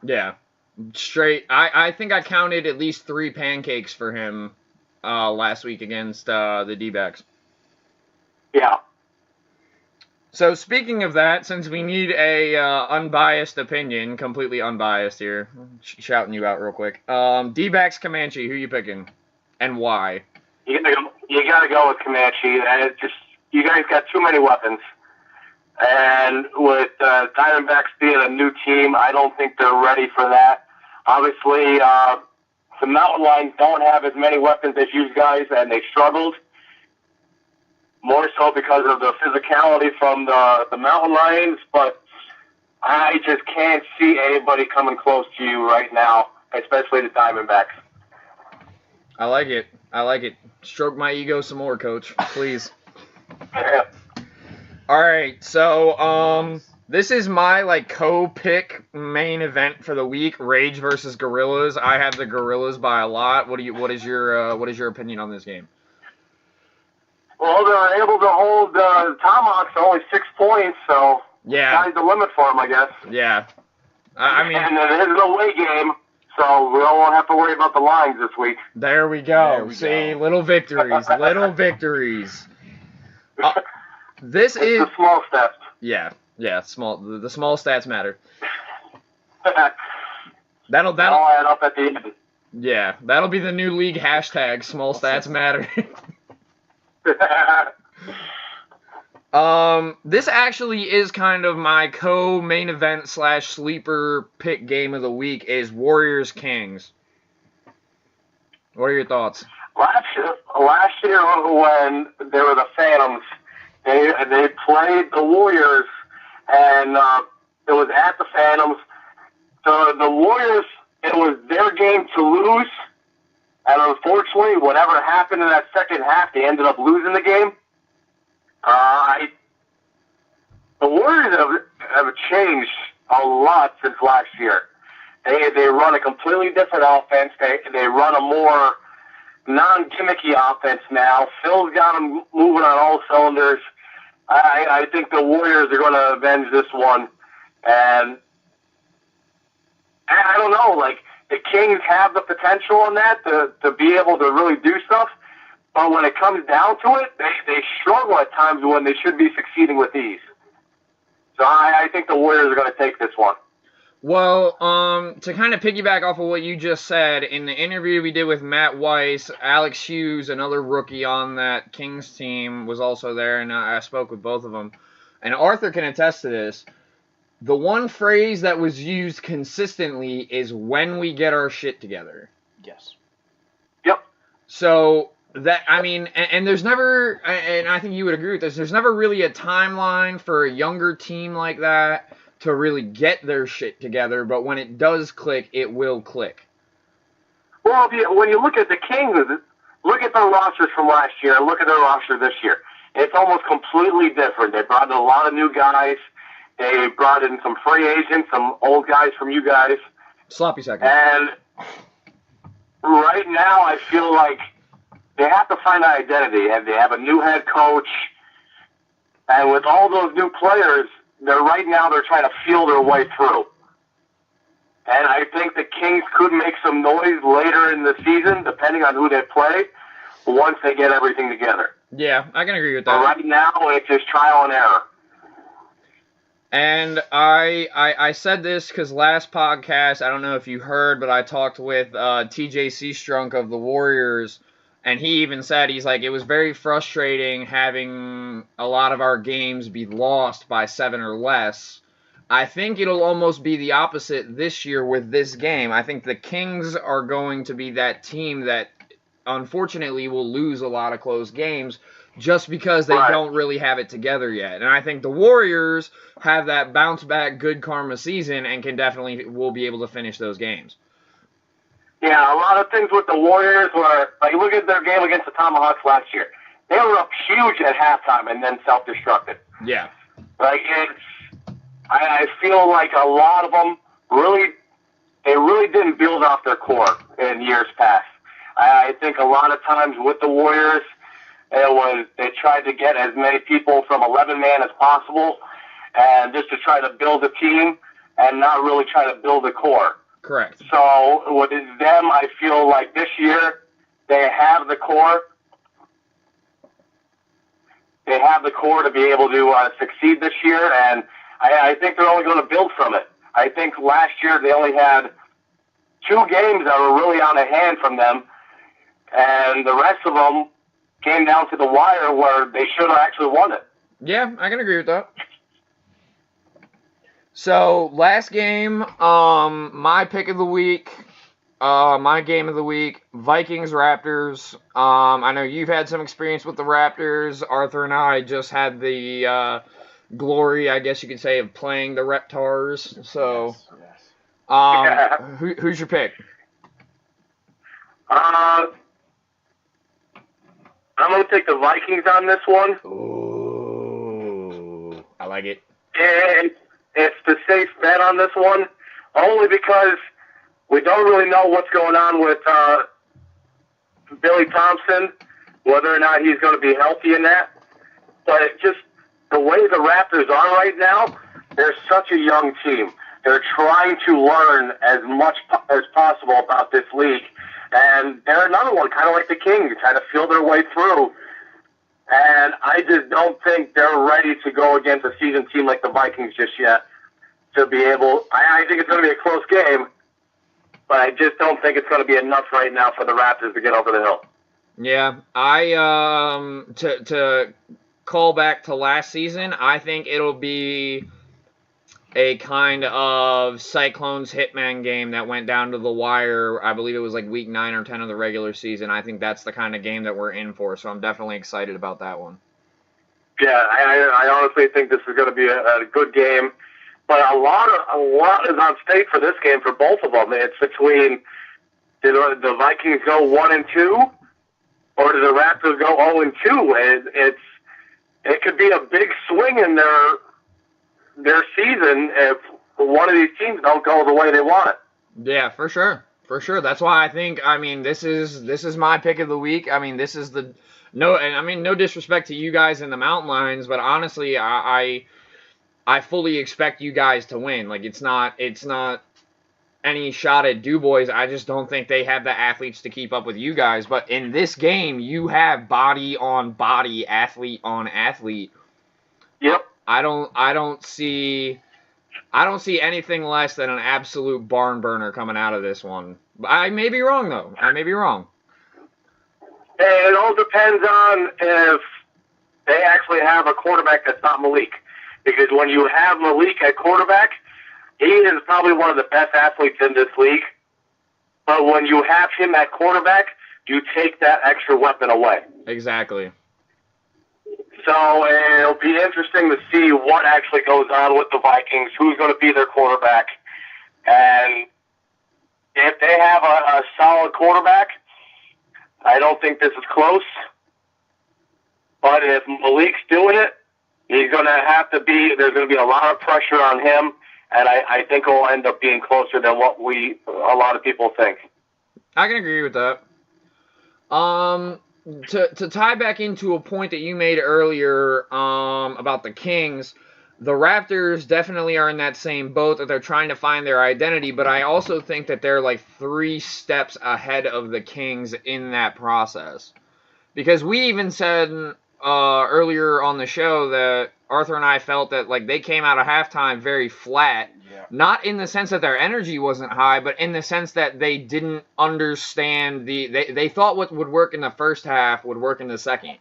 Yeah, straight. I think I counted at least 3 pancakes for him last week against the D-backs.
Yeah.
So speaking of that, since we need a unbiased opinion, completely unbiased here, shouting you out real quick. D-backs Comanche, who you picking, and why?
You gotta go with Comanche. And it's just, you guys got too many weapons. And with Diamondbacks being a new team, I don't think they're ready for that. Obviously, the Mountain Lions don't have as many weapons as you guys, and they struggled. More so because of the physicality from the Mountain Lions, but I just can't see anybody coming close to you right now, especially the Diamondbacks.
I like it. Stroke my ego some more, Coach, please. All right, so this is my co-pick main event for the week: Rage versus Gorillas. I have the Gorillas by a lot. What is your opinion on this game?
Well, they're able to hold Tomahawks to only 6 points, so sky's the limit for them, I guess.
Yeah. I mean,
and it is an away game, so we don't have to worry about the lines this week.
There we go. See, little victories, little victories. This is
the small steps.
Yeah, small. The small stats matter. That'll
add up at the end.
Yeah, that'll be the new league hashtag. Small stats matter. This actually is kind of my co-main event / sleeper pick game of the week is Warriors Kings. What are your thoughts?
Last year when they were the Phantoms, they played the Warriors, and it was at the Phantoms. So the Warriors, it was their game to lose. And unfortunately, whatever happened in that second half, they ended up losing the game. The Warriors have changed a lot since last year. They run a completely different offense. They run a more non-gimmicky offense now. Phil's got them moving on all cylinders. I think the Warriors are going to avenge this one. And I don't know, the Kings have the potential on that to be able to really do stuff, but when it comes down to it, they struggle at times when they should be succeeding with ease. So I think the Warriors are going to take this one.
Well, to kind of piggyback off of what you just said, in the interview we did with Matt Weiss, Alex Hughes, another rookie on that Kings team, was also there, and I spoke with both of them. And Arthur can attest to this. The one phrase that was used consistently is when we get our shit together.
Yes.
Yep.
So that, I mean, and there's never, and I think you would agree with this, there's never really a timeline for a younger team like that to really get their shit together, but when it does click, it will click.
Well, when you look at the Kings, look at their rosters from last year and look at their roster this year. It's almost completely different. They brought in a lot of new guys. They brought in some free agents, some old guys from you guys.
Sloppy second.
And right now, I feel like they have to find an identity. And they have a new head coach. And with all those new players, they're trying to feel their way through. And I think the Kings could make some noise later in the season, depending on who they play, once they get everything together.
Yeah, I can agree with
But
that.
right now, it's just trial and error.
And I said this because last podcast, I don't know if you heard, but I talked with TJ Seastrunk of the Warriors, and he even said, he's like, it was very frustrating having a lot of our games be lost by 7 or less. I think it'll almost be the opposite this year with this game. I think the Kings are going to be that team that unfortunately will lose a lot of close games just because they don't really have it together yet. And I think the Warriors have that bounce back good karma season and will be able to finish those games.
Yeah, a lot of things with the Warriors were, like, look at their game against the Tomahawks last year. They were up huge at halftime and then self-destructed.
Yeah.
Like, I feel like a lot of them really didn't build off their core in years past. I think a lot of times with the Warriors, they tried to get as many people from 11-man as possible, and just to try to build a team and not really try to build a core.
Correct.
So with them, I feel like this year they have the core. They have the core to be able to succeed this year, and I think they're only going to build from it. I think last year they only had 2 games that were really on a hand from them, and the rest of them came down to the wire where they should have actually won it.
Yeah, I can agree with that. So, last game, my pick of the week, my game of the week, Vikings-Raptors. I know you've had some experience with the Raptors. Arthur and I just had the glory, I guess you could say, of playing the Reptars. So, who's your pick?
I'm going to take the Vikings on this one.
Ooh, I like it.
And it's the safe bet on this one, only because we don't really know what's going on with Billy Thompson, whether or not he's going to be healthy in that. But it's just the way the Raptors are right now, they're such a young team. They're trying to learn as much as possible about this league. And they're another one, kind of like the Kings, trying to feel their way through. And I just don't think they're ready to go against a seasoned team like the Vikings just yet to be able. I think it's going to be a close game, but I just don't think it's going to be enough right now for the Raptors to get over the hill.
Yeah, to call back to last season, I think it'll be a kind of Cyclones Hitman game that went down to the wire. I believe it was like week 9 or 10 of the regular season. I think that's the kind of game that we're in for, so I'm definitely excited about that one.
Yeah, I honestly think this is going to be a good game, but a lot is on stake for this game for both of them. It's between do the Vikings go 1-2, or do the Raptors go 0-2? It could be a big swing in their season if one of these teams don't go the way they want it.
Yeah, for sure. For sure. That's why I think, this is my pick of the week. This is no disrespect to you guys in the Mountain Lions, but honestly, I fully expect you guys to win. Like, it's not any shot at DuBois. I just don't think they have the athletes to keep up with you guys. But in this game, you have body on body, athlete on athlete.
Yep.
I don't see anything less than an absolute barn burner coming out of this one. I may be wrong, though. I may be wrong.
It all depends on if they actually have a quarterback that's not Malik. Because when you have Malik at quarterback, he is probably one of the best athletes in this league. But when you have him at quarterback, you take that extra weapon away.
Exactly.
So it'll be interesting to see what actually goes on with the Vikings, who's going to be their quarterback. And if they have a solid quarterback, I don't think this is close. But if Malik's doing it, he's going to have to be, there's going to be a lot of pressure on him, and I think it will end up being closer than what a lot of people think.
I can agree with that. To tie back into a point that you made earlier about the Kings, the Raptors definitely are in that same boat that they're trying to find their identity, but I also think that they're like 3 steps ahead of the Kings in that process. Because we even said earlier on the show that Arthur and I felt that like they came out of halftime very flat.
Yeah.
Not in the sense that their energy wasn't high, but in the sense that they didn't understand they thought what would work in the first half would work in the second.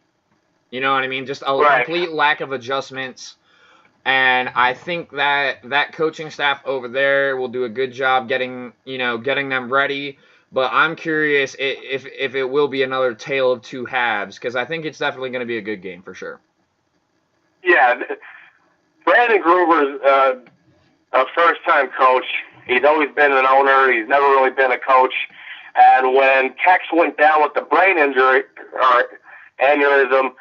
You know what I mean? Just a complete lack of adjustments. And I think that coaching staff over there will do a good job getting them ready. But I'm curious if it will be another tale of 2 halves, because I think it's definitely going to be a good game for sure.
Yeah, Brandon Gruber's a first-time coach. He's always been an owner. He's never really been a coach. And when Tex went down with the brain injury or aneurysm,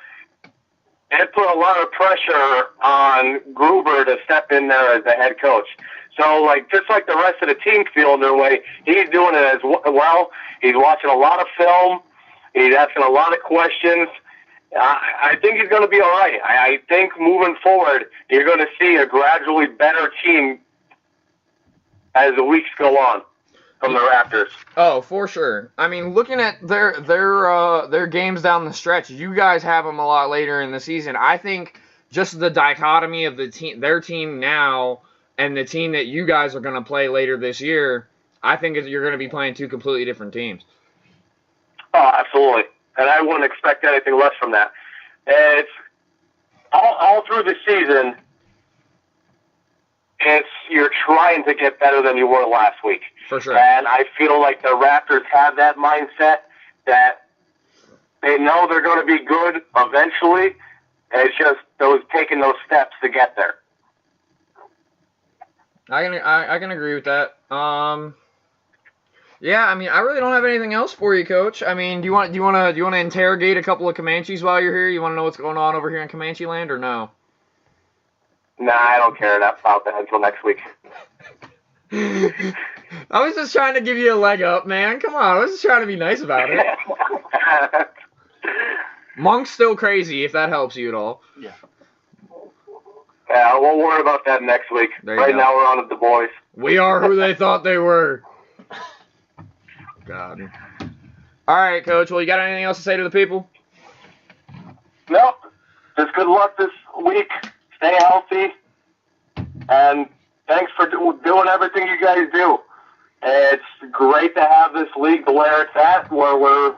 it put a lot of pressure on Gruber to step in there as the head coach. So, like, just like the rest of the team feeling their way, he's doing it as well. He's watching a lot of film. He's asking a lot of questions. I think he's going to be all right. I think moving forward, you're going to see a gradually better team as the weeks go on from the Raptors.
Oh, for sure. I mean, looking at their games down the stretch, you guys have them a lot later in the season. I think just the dichotomy of their team now and the team that you guys are going to play later this year, I think you're going to be playing 2 completely different teams.
Oh, absolutely. And I wouldn't expect anything less from that. It's all through the season, you're trying to get better than you were last week.
For sure.
And I feel like the Raptors have that mindset that they know they're going to be good eventually. And it's just taking those steps to get there.
I can agree with that. Yeah, I mean, I really don't have anything else for you, Coach. I mean, do you want to interrogate a couple of Comanches while you're here? You want to know what's going on over here in Comanche land, or no?
Nah, I don't care enough about that until next week.
I was just trying to give you a leg up, man. Come on, I was just trying to be nice about it. Monk's still crazy, if that helps you at all.
Yeah.
Yeah, we'll worry about that next week. Right
go.
now we're on to the boys.
We are who they thought they were. God. All right, Coach. Well, you got anything else to say to the people?
Nope. Just good luck this week. Stay healthy. And thanks for doing everything you guys do. It's great to have this league where it's at, where we're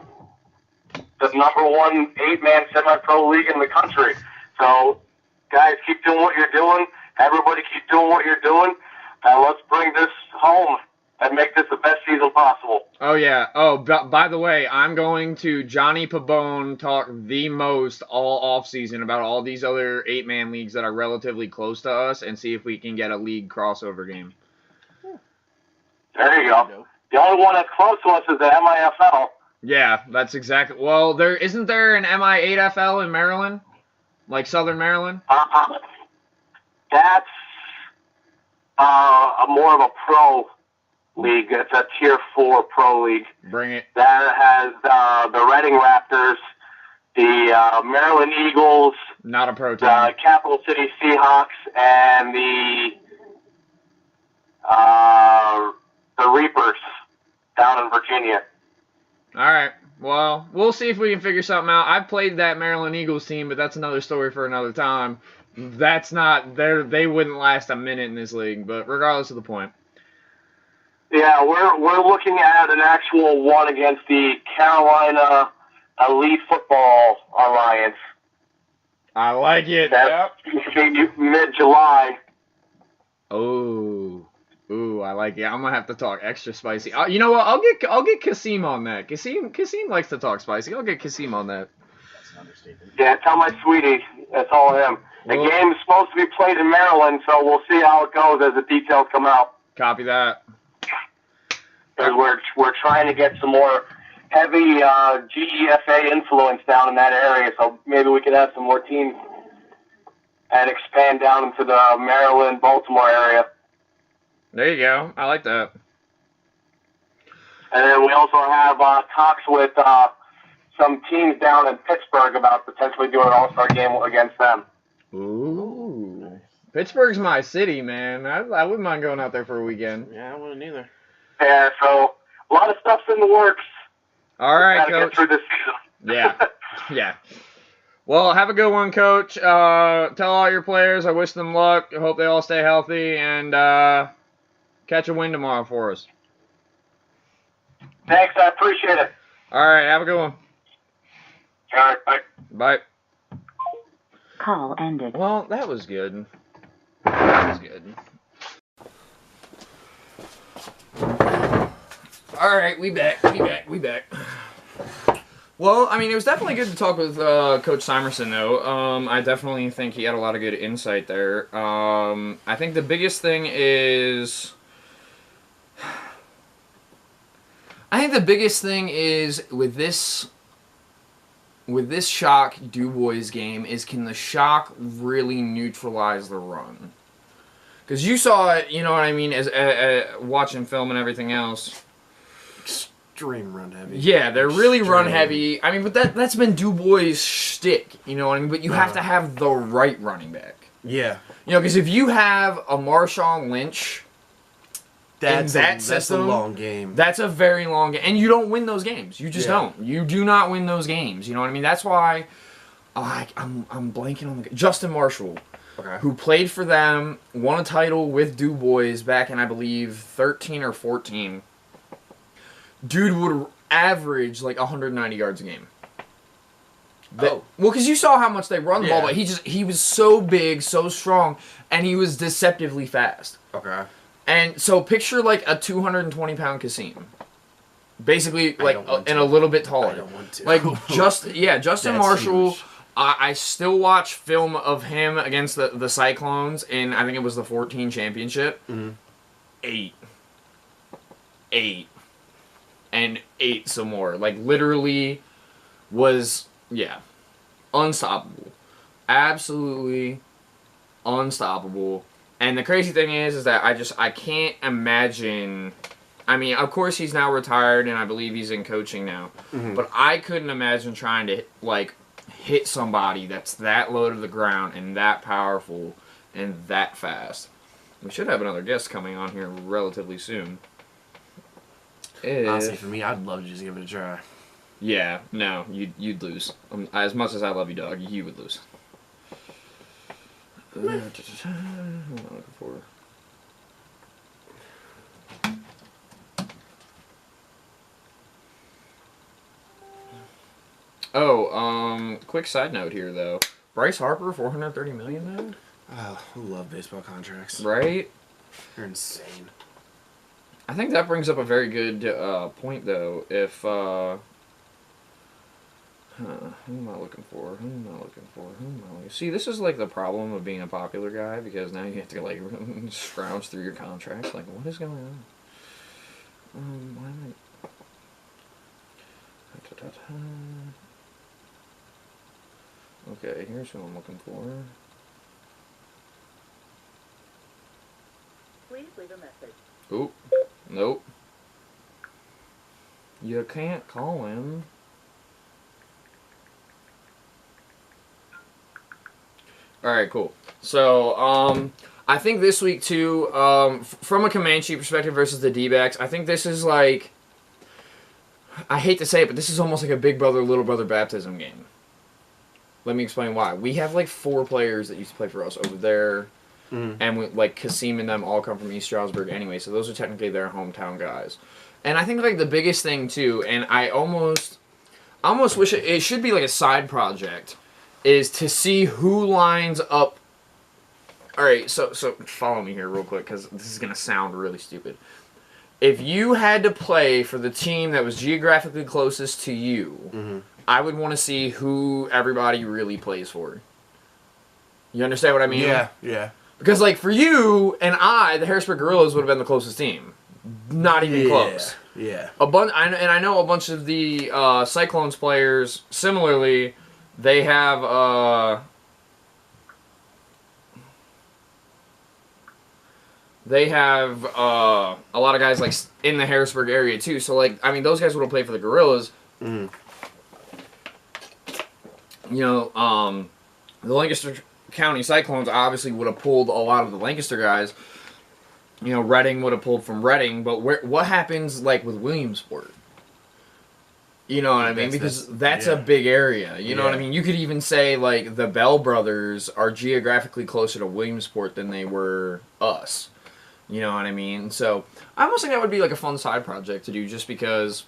the number 1 8-man semi-pro league in the country. So, guys, keep doing what you're doing. Everybody keep doing what you're doing. And let's bring this home and make this the best season possible.
Oh, yeah. Oh, by the way, I'm going to Johnny Pabone talk the most all offseason about all these other 8-man leagues that are relatively close to us and see if we can get a league crossover game.
There you go. The only one that's close to us is the MIFL.
Yeah, that's exactly. Well, isn't there an MI8FL in Maryland? Like Southern Maryland?
That's more of a pro league. It's a Tier 4 pro league.
Bring it.
That has the Reading Raptors, the Maryland Eagles,
not a pro team,
the Capital City Seahawks, and the Reapers down in Virginia.
All right. Well, we'll see if we can figure something out. I've played that Maryland Eagles team, but that's another story for another time. That's not they wouldn't last a minute in this league, but regardless of the point.
Yeah, we're looking at an actual one against the Carolina Elite Football Alliance.
I like it.
That's mid-July.
Ooh, I like it. I'm gonna have to talk extra spicy. You know what? I'll get Kasim on that. Kasim likes to talk spicy. I'll get Kasim on that.
That's an understatement.
Yeah, tell my sweetie It's all him. The game is supposed to be played in Maryland, so we'll see how it goes as the details come out.
Copy that.
Because we're trying to get some more heavy GEFA influence down in that area, so maybe we could have some more teams and expand down into the Maryland, Baltimore area.
There you go. I like that.
And then we also have talks with some teams down in Pittsburgh about potentially doing an all-star game against them.
Ooh. Pittsburgh's my city, man. I wouldn't mind going out there for a weekend.
Yeah, I wouldn't either.
Yeah, so a lot of stuff's in the works.
All right,
Gotta
Coach.
get through this season.
Yeah. Yeah. Well, have a good one, Coach. Tell all your players I wish them luck. I hope they all stay healthy and catch a win tomorrow for us.
Thanks, I appreciate it.
All right, have a good one.
All right, bye.
Bye.
Call ended.
Well, that was good. That was good. All right, we back. Well, I mean, it was definitely good to talk with Coach Simerson, though. I definitely think he had a lot of good insight there. I think the biggest thing is... with this Shock DuBois game is, can the Shock really neutralize the run? Because you saw it, you know what I mean, as watching film and everything else.
Extreme run heavy.
Yeah, they're really run heavy. I mean, but that's been DuBois' shtick, you know what I mean? But you have to have the right running back.
Yeah.
You know, because if you have a Marshawn Lynch
That's
system,
a long game.
that's a very long game. And you don't win those games. You just don't. You do not win those games. You know what I mean? That's why I'm blanking on the Justin Marshall.
Okay.
Who played for them, won a title with DuBois back in, I believe, 13 or 14. Dude would average like 190 yards a game. Well, because you saw how much they run the ball, but he was so big, so strong, and he was deceptively fast.
Okay.
And so picture like a 220-pound Kasim. Basically, like, and a little bit taller.
I don't want to.
Like, Justin Marshall...
Huge.
I still watch film of him against the Cyclones in, I think it was the 14 championship.
Mm-hmm.
8. And 8 some more. Like, literally was, unstoppable. Absolutely unstoppable. And the crazy thing is that I can't imagine... I mean, of course he's now retired, and I believe he's in coaching now. Mm-hmm. But I couldn't imagine trying to, like... hit somebody that's that low to the ground and that powerful and that fast. We should have another guest coming on here relatively soon.
Honestly, for me, I'd love to just give it a try.
Yeah, no, you'd lose. As much as I love you, dog, you would lose. What am I looking for? Oh, quick side note here, though. Bryce Harper, $430 million, though?
Oh, I love baseball contracts.
Right?
They're insane.
I think that brings up a very good point, though. If, who am I looking for? See, this is, like, the problem of being a popular guy, because now you have to, like, scrounge through your contracts. Like, what is going on? Why am I... Okay, here's what I'm looking for.
Please leave a message.
Oop. Nope. You can't call him. Alright, cool. So, I think this week, too, from a Comanche perspective versus the D-backs, I think this is like... I hate to say it, but this is almost like a big brother, little brother baptism game. Let me explain why. We have like 4 players that used to play for us over there, and we, like Kasim and them all come from East Stroudsburg anyway, so those are technically their hometown guys. And I think like the biggest thing too, and I almost wish it should be like a side project, is to see who lines up. All right, so follow me here real quick because this is gonna sound really stupid. If you had to play for the team that was geographically closest to you, I would want to see who everybody really plays for. You understand what I mean?
Yeah, yeah.
Because, like, for you and I, the Harrisburg Gorillas would have been the closest team. Not even close.
Yeah.
I know a bunch of the Cyclones players, similarly, they have... They have a lot of guys like in the Harrisburg area too. So like, I mean, those guys would have played for the Gorillas.
Mm.
You know, the Lancaster County Cyclones obviously would have pulled a lot of the Lancaster guys. You know, Reading would have pulled from Reading, but what happens like with Williamsport? You know what I mean? Because that's a big area. You know what I mean? You could even say like the Bell brothers are geographically closer to Williamsport than they were us. You know what I mean? So I almost think that would be like a fun side project to do, just because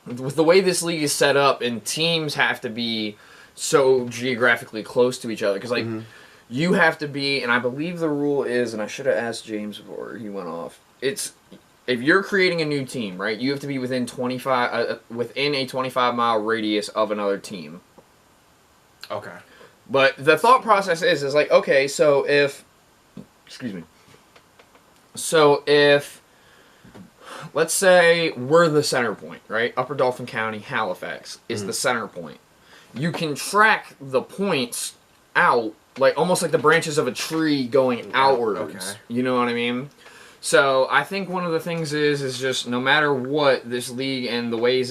with the way this league is set up and teams have to be so geographically close to each other. Because like you have to be, and I believe the rule is, and I should have asked James before he went off. It's if you're creating a new team, right? You have to be within within a 25-mile radius of another team.
Okay.
But the thought process is like, okay, so if, excuse me. So if, let's say we're the center point, right? Upper Dauphin County, Halifax is the center point. You can track the points out, like almost like the branches of a tree going outwards.
Okay.
You know what I mean? So I think one of the things is just no matter what this league and the way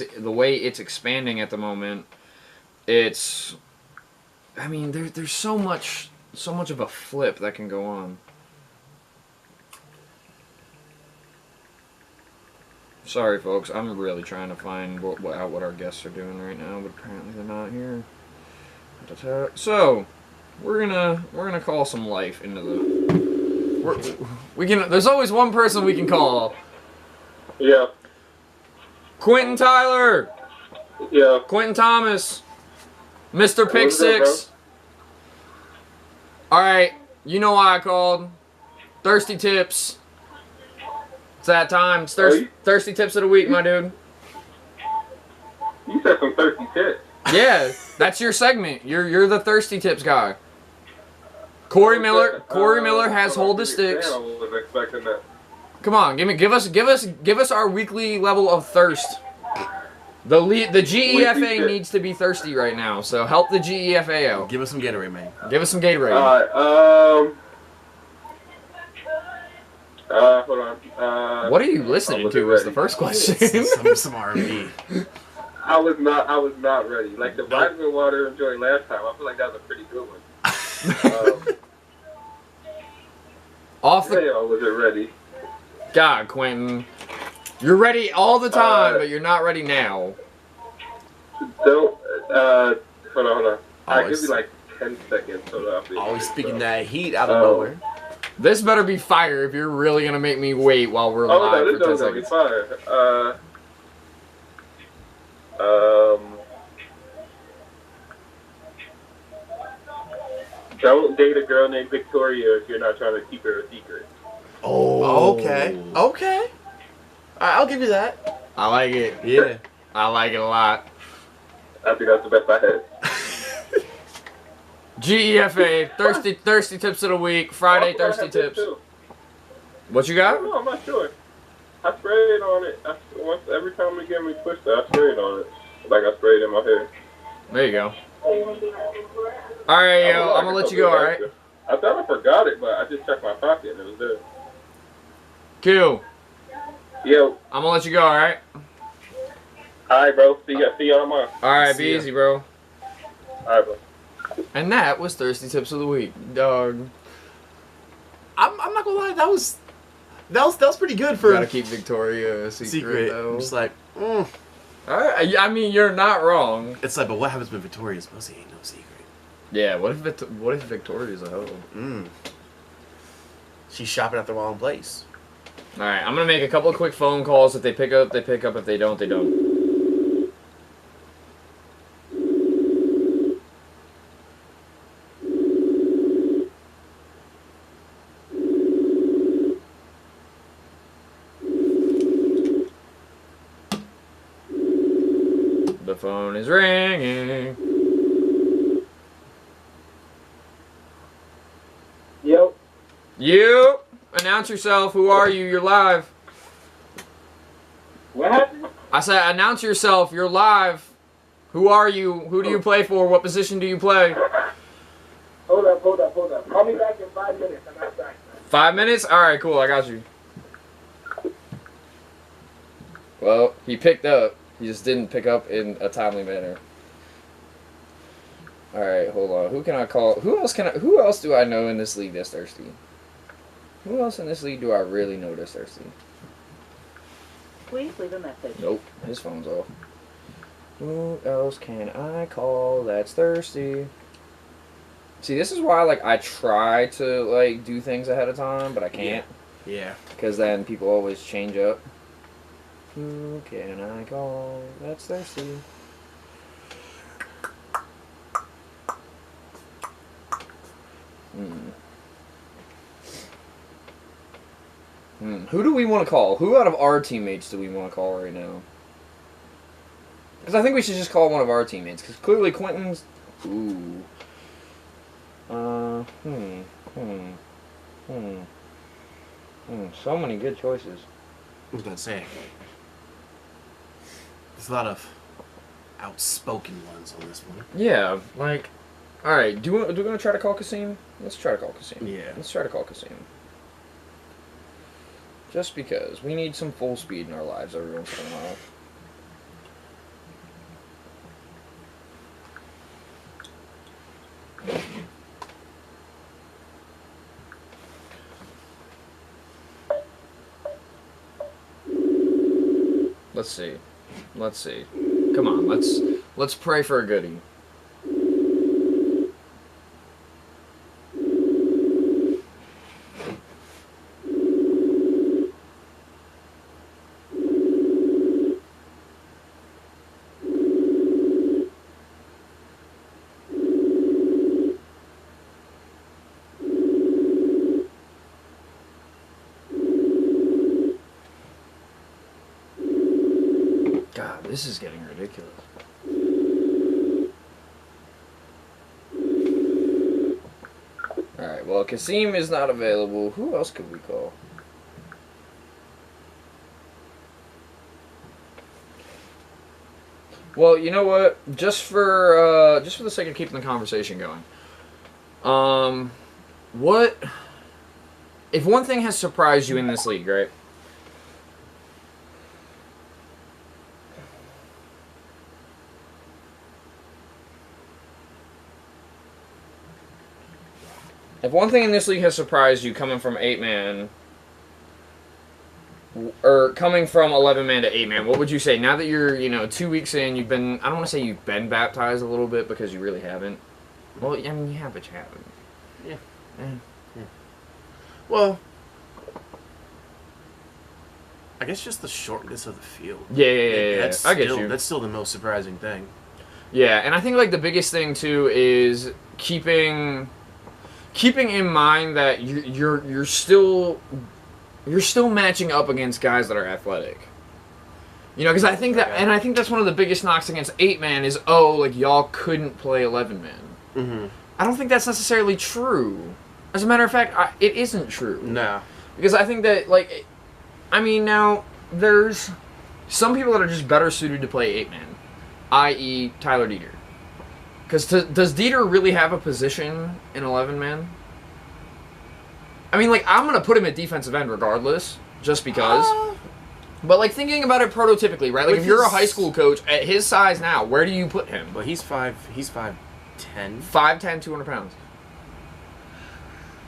it's expanding at the moment, it's, I mean, there's so much of a flip that can go on. Sorry, folks. I'm really trying to find what our guests are doing right now, but apparently they're not here. So, we're gonna call some life into the. There's always one person we can call.
Yeah.
Quentin Tyler.
Yeah.
Quentin Thomas. Mr. Pick
What's up,
6. All right. You know why I called. Thirsty tips. It's that time. It's thirsty tips of the week, my dude.
You said some thirsty tips.
Yeah, that's your segment. You're the thirsty tips guy. Corey Miller has hold the sticks.
I was expecting that.
Come on, give us our weekly level of thirst. The GEFA needs to be thirsty right now, so help the GEFA out.
Give us some Gatorade, man.
Give us some Gatorade.
Hold on.
What are you listening to? Was the first question.
some R&B.
I was not ready. Like the vitamin water I enjoyed last time. I feel like that was a pretty good one.
Off the.
I wasn't ready.
God, Quentin, you're ready all the time, but you're not ready now.
Don't. Hold on. I'll give you like 10 seconds.
Always speaking that heat out of nowhere.
This better be fire if you're really gonna make me wait while we're live
no,
for 10
this
seconds.
be fire. Don't date a girl named Victoria if you're not trying to keep her a secret.
Oh. Okay. Alright, I'll give you that.
I like it.
Yeah.
I like it a lot.
I think that's the best I had.
GEFA, thirsty tips of the week, Friday thirsty tips. What you got?
No, I'm not sure. I sprayed on it. Every time we get me twisted, I sprayed on it. Like I sprayed in my hair.
There you go. Alright, yo, I'm gonna let you go, alright?
I thought I forgot it, but I just checked my pocket and it was there.
Q.
Yo.
I'm gonna let you go, alright?
Alright, bro. See you on tomorrow.
Alright, be easy, bro.
Alright, bro.
And that was Thirsty Tips of the Week, dog.
I'm not gonna lie, that was pretty good for.
Gotta keep Victoria a secret though.
I'm just like,
Alright, I mean, you're not wrong.
It's like, but what happens when Victoria's pussy ain't no secret?
Yeah, what if Victoria's a hoe?
She's shopping at the wrong place.
Alright, I'm gonna make a couple of quick phone calls. If they pick up, they pick up. If they don't, they don't. The phone is ringing. You announce yourself. Who are you? You're live.
What happened?
I said announce yourself. You're live. Who are you? Who do you play for? What position do you play?
Hold up. Call me back in 5 minutes. I'm outside.
5 minutes? Alright, cool. I got you. Well, he picked up. He just didn't pick up in a timely manner. Alright, hold on. Who can I call? Who else do I know in this league that's thirsty? Who else in this league do I really know that's thirsty?
Please leave a message.
Nope. His phone's off. Who else can I call that's thirsty? See, this is why, like, I try to, like, do things ahead of time, but I can't.
Yeah.
Because then people always change up. Who can I call that's thirsty? Who do we want to call? Who out of our teammates do we want to call right now? Because I think we should just call one of our teammates. Because clearly Quentin's... Ooh. So many good choices.
I was gonna say. There's a lot of outspoken ones on this one.
Yeah, like... Alright, do we want to try to call Kasim? Let's try to call Kasim.
Yeah.
Let's try to call Kasim. Just because. We need some full speed in our lives every once in a while. Let's see. Let's see. Come on, let's pray for a goodie. God, this is getting ridiculous. Alright, well, Kasim is not available. Who else could we call? Well, you know what? Just for the sake of keeping the conversation going. What... If one thing has surprised you in this league, right? If one thing in this league has surprised you coming from 8-man, or coming from 11-man to 8-man, what would you say? Now that you're, 2 weeks in, you've been, I don't want to say you've been baptized a little bit because you really haven't. Well, I mean, you have, but you haven't.
Yeah. Well, I guess just the shortness of the field.
Yeah.
That's
I get you.
That's still the most surprising thing.
Yeah, and I think, like, the biggest thing, too, is keeping in mind that you're still matching up against guys that are athletic. Because I think that, and I think that's one of the biggest knocks against 8-man is, like, y'all couldn't play 11-man.
Mm-hmm.
I don't think that's necessarily true. As a matter of fact, it isn't true.
No.
Because I think that, like, now, there's some people that are just better suited to play 8-man, i.e. Tyler Dieter. Because does Dieter really have a position in 11-man? I mean, like, I'm going to put him at defensive end regardless, just because. But, like, thinking about it prototypically, right? Like, if you're a high school coach, at his size now, where do you put him?
Well, he's 5'10".
5'10", 200 pounds.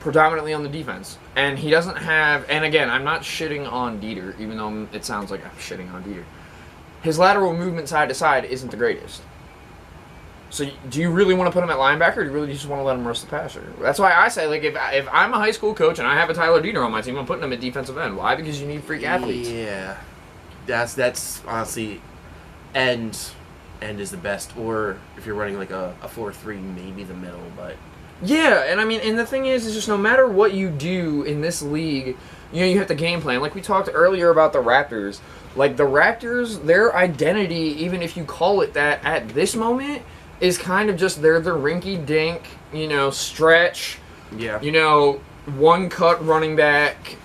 Predominantly on the defense. And he doesn't have... And, again, I'm not shitting on Dieter, even though it sounds like I'm shitting on Dieter. His lateral movement side to side isn't the greatest. So do you really want to put him at linebacker, or do you really just want to let him rush the passer? That's why I say, like, if I'm a high school coach and I have a Tyler Dieter on my team, I'm putting him at defensive end. Why? Because you need freak athletes.
Yeah. That's honestly, end is the best. Or if you're running like a 4-3, maybe the middle, but...
Yeah, and I mean, and the thing is just no matter what you do in this league, you have to game plan. Like we talked earlier about the Raptors. Like, the Raptors, their identity, even if you call it that at this moment... is kind of just they're the rinky-dink, stretch,
yeah,
one cut running back.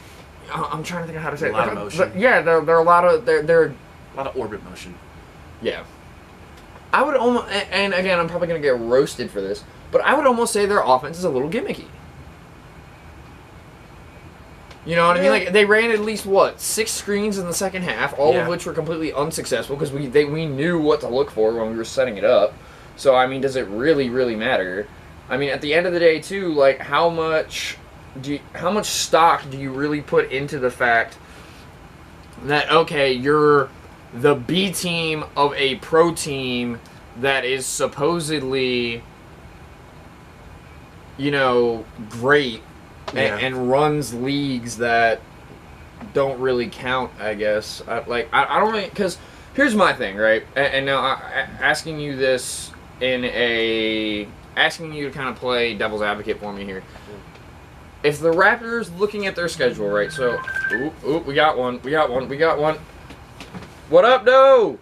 I'm trying to think of how to say it.
A lot of motion.
Yeah, there are a lot of they're
A lot of orbit motion.
yeah. I would almost, and again, I'm probably gonna get roasted for this, but I would almost say their offense is a little gimmicky. You know what I mean? Like they ran at least 6 screens in the second half, all of which were completely unsuccessful because we knew what to look for when we were setting it up. So I mean, does it really matter? I mean, at the end of the day, too, like how much stock do you really put into the fact that okay, you're the B team of a pro team that is supposedly, you know, great and runs leagues that don't really count, I guess. I don't really, because here's my thing, right? And now asking you this asking you to kind of play devil's advocate for me here. If the Raptors looking at their schedule, right? So, we got one. What up, Doe?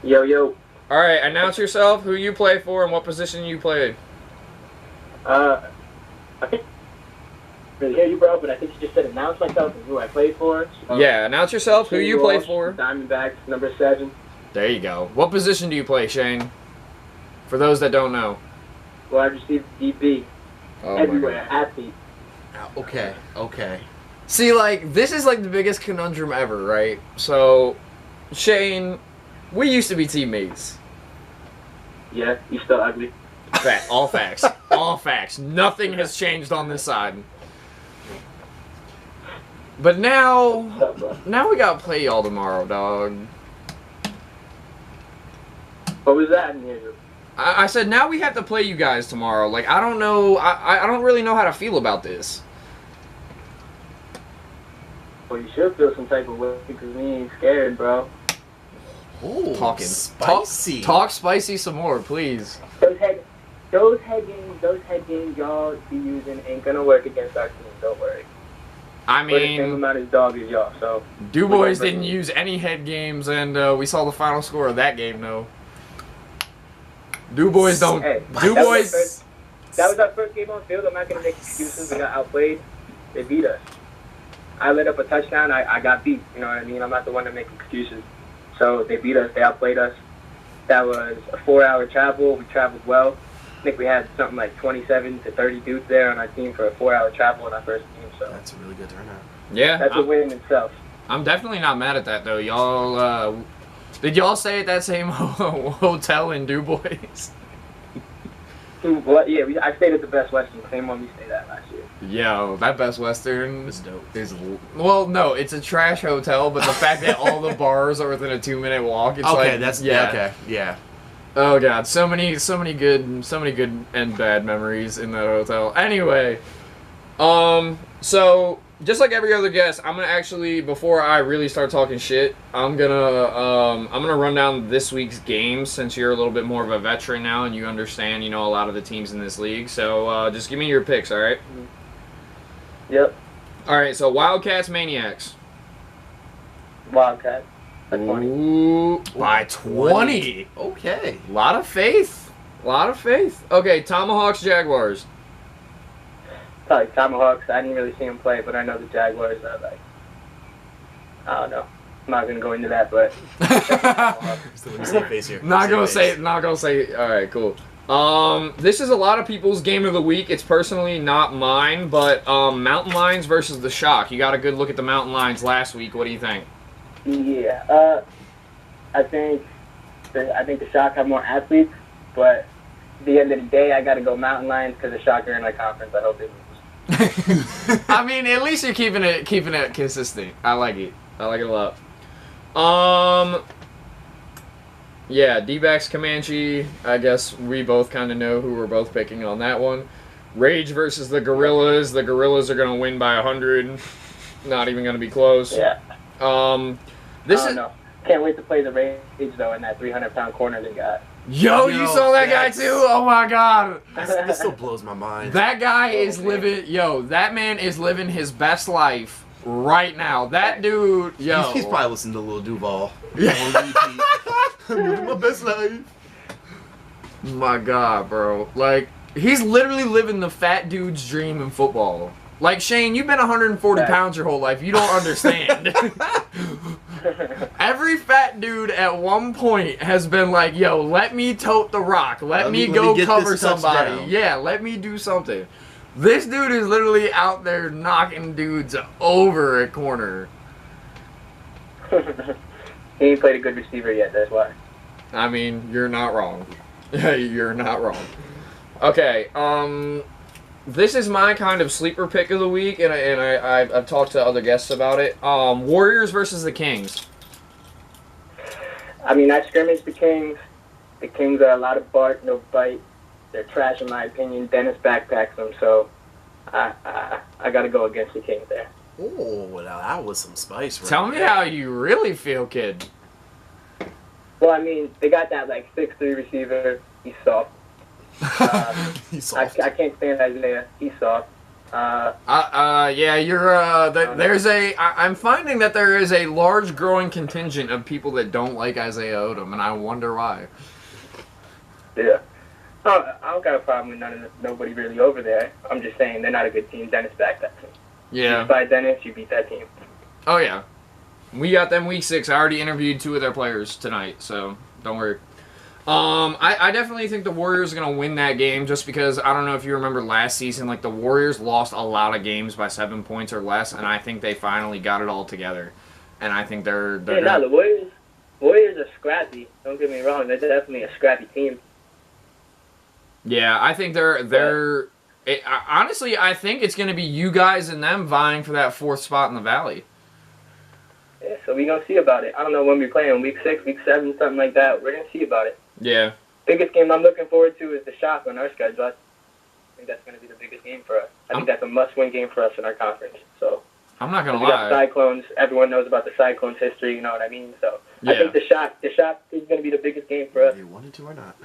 Yo.
All right, announce yourself, who you play for, and what position you played.
I think really hear you, bro, but I think you just said announce myself and who I play for. So,
Yeah, announce yourself, who you play for.
Diamondbacks, number 7.
There you go. What position do you play, Shane? For those that don't know.
Wide receiver, DB,
Oh
everywhere, athlete.
Okay.
See, like, this is like the biggest conundrum ever, right? So, Shane, we used to be teammates.
Yeah, you still ugly.
All facts. All facts. Nothing has changed on this side. But now we gotta play y'all tomorrow, dog.
What was that in here?
I said now we have to play you guys tomorrow. Like, I don't know. I don't really know how to feel about this.
Well, you should feel some type of way because we ain't scared, bro.
Oh,
Talking
spicy.
Talk spicy some more, please.
Those head games y'all be using ain't gonna work against our team. Don't worry.
I
We're the same
mean,
amount as dog as y'all. So
DuBois didn't use any head games, and we saw the final score of that game, though. DuBois don't.
Hey,
DuBois.
That was our first game on field. I'm not gonna make excuses. We got outplayed. They beat us. I let up a touchdown. I got beat. You know what I mean? I'm not the one to make excuses. So they beat us. They outplayed us. That was a 4-hour travel. We traveled well. I think we had something like 27 to 30 dudes there on our team for a 4-hour travel in our first game. So
That's a really good turnout.
Yeah,
that's a win in itself.
I'm definitely not mad at that, though. Y'all, did y'all stay at that same hotel in DuBois?
Well, yeah, I stayed at the Best Western, same one we stayed at last year.
Yo, that Best Western
It's dope.
is, well, no, it's a trash hotel, but the fact that all the bars are within a 2-minute walk, it's
Okay,
like,
that's
yeah.
okay. Yeah.
Oh god, so many good and bad memories in that hotel. Anyway, so just like every other guest, I'm gonna actually, before I really start talking shit, I'm gonna run down this week's games since you're a little bit more of a veteran now and you understand, you know, a lot of the teams in this league. So just give me your picks, all right?
Yep,
All right. So Wildcats, Maniacs.
Wildcat. By 20.
Ooh, by 20.
Okay.
Lot of faith. Okay, Tomahawks, Jaguars.
Probably Tomahawks. I didn't really see him play, but I know the Jaguars are like, I don't know. I'm not gonna go into that, but
Still in the same face here.
Not
Same
gonna
face.
say. All right, cool. This is a lot of people's game of the week. It's personally not mine, but Mountain Lions versus the Shock. You got a good look at the Mountain Lions last week. What do you think?
yeah. I think the Shock have more athletes, but at the end of the day, I gotta go Mountain Lions because the Shock are in my conference. I hope they lose.
I mean, at least you're keeping it consistent. I like it. I like it a lot. Yeah, D-backs, Comanche. I guess we both kind of know who we're both picking on that one. Rage versus the Gorillas. The Gorillas are gonna win by 100. Not even gonna be close.
Yeah.
This
I
is.
don't know. Can't wait to play the Rage though in that 300-pound corner they got.
Yo, you saw that guy
that's-
too? Oh my god.
This still blows my mind.
That guy is
man.
living. Yo, that man is living his best life right now. That dude. Yo.
He's probably listening to Lil Duval.
Yeah.
On repeat. I'm living my best life.
My god, bro. Like, He's literally living the fat dude's dream in football. Like, Shane, you've been 140 pounds your whole life. You don't understand. Every fat dude at one point has been like, yo, let me tote the rock. Let me go
get
cover
this
somebody.
touchdown.
Yeah, let me do something. This dude is literally out there knocking dudes over at corner.
He ain't played a good receiver yet, that's why.
I mean, you're not wrong. You're not wrong. Okay, this is my kind of sleeper pick of the week, and I've talked to other guests about it. Warriors versus the Kings.
I mean, I scrimmaged the Kings. The Kings are a lot of bark, no bite. They're trash in my opinion. Dennis backpacks them, so I got to go against the Kings there.
Oh, now that was some spice. Right
Tell me
there.
how you really feel, kid.
Well, I mean, they got that, 6'3" receiver. He's soft.
He's soft.
I can't stand Isaiah. He's soft.
Yeah, you're, there's I'm finding that there is a large growing contingent of people that don't like Isaiah Odom, and I wonder why.
Yeah. I don't got a problem with nobody really over there. I'm just saying they're not a good team. Dennis backpacks them.
Yeah.
By Dennis, you beat that team.
Oh, yeah. We got them week 6. I already interviewed 2 of their players tonight, so don't worry. I definitely think the Warriors are going to win that game just because, I don't know if you remember last season, the Warriors lost a lot of games by 7 points or less, and I think they finally got it all together. And I think they're
the Warriors are scrappy. Don't get me wrong. They're definitely a scrappy team.
Yeah, I think honestly, I think it's going to be you guys and them vying for that 4th spot in the Valley.
Yeah, so we're going to see about it. I don't know when we play in week 6, week 7, something like that. We're going to see about it.
Yeah.
Biggest game I'm looking forward to is the Shock on our schedule. I think that's going to be the biggest game for us. I think that's a must-win game for us in our conference. So
I'm not going to
we
lie.
got Cyclones. Everyone knows about the Cyclones history, you know what I mean? So
Yeah.
I think the Shock is going to be the biggest game for us.
You wanted to or not?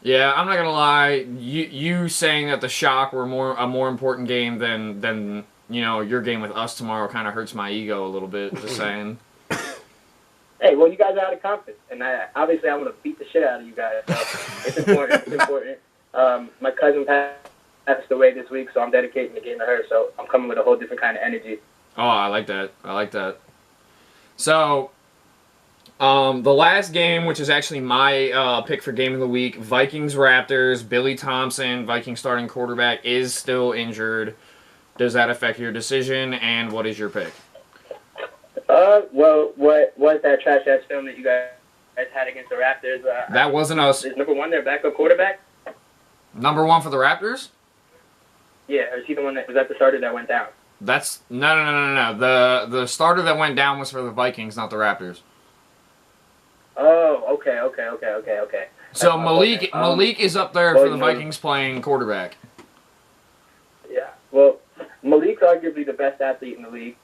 Yeah, I'm not going to lie. You saying that the Shock were a more important game than your game with us tomorrow kind of hurts my ego a little bit, just saying.
Hey, well, you guys are out of conference, and obviously I want to beat the shit out of you guys. So it's important. It's important. My cousin passed away this week, so I'm dedicating the game to her. So I'm coming with a whole different kind of energy.
Oh, I like that. So, the last game, which is actually my pick for game of the week, Vikings-Raptors. Billy Thompson, Vikings starting quarterback, is still injured. Does that affect your decision, and what is your pick?
Well, what was that trash-ass film that you guys had against the Raptors?
That wasn't us.
Is number 1 their backup quarterback?
Number 1 for the Raptors?
Yeah, or is he the one that was at the starter that went down?
That's no. The starter that went down was for the Vikings, not the Raptors.
Oh, okay.
So Malik is up there for the Vikings playing quarterback.
Yeah. Well, Malik's arguably the best athlete in the league,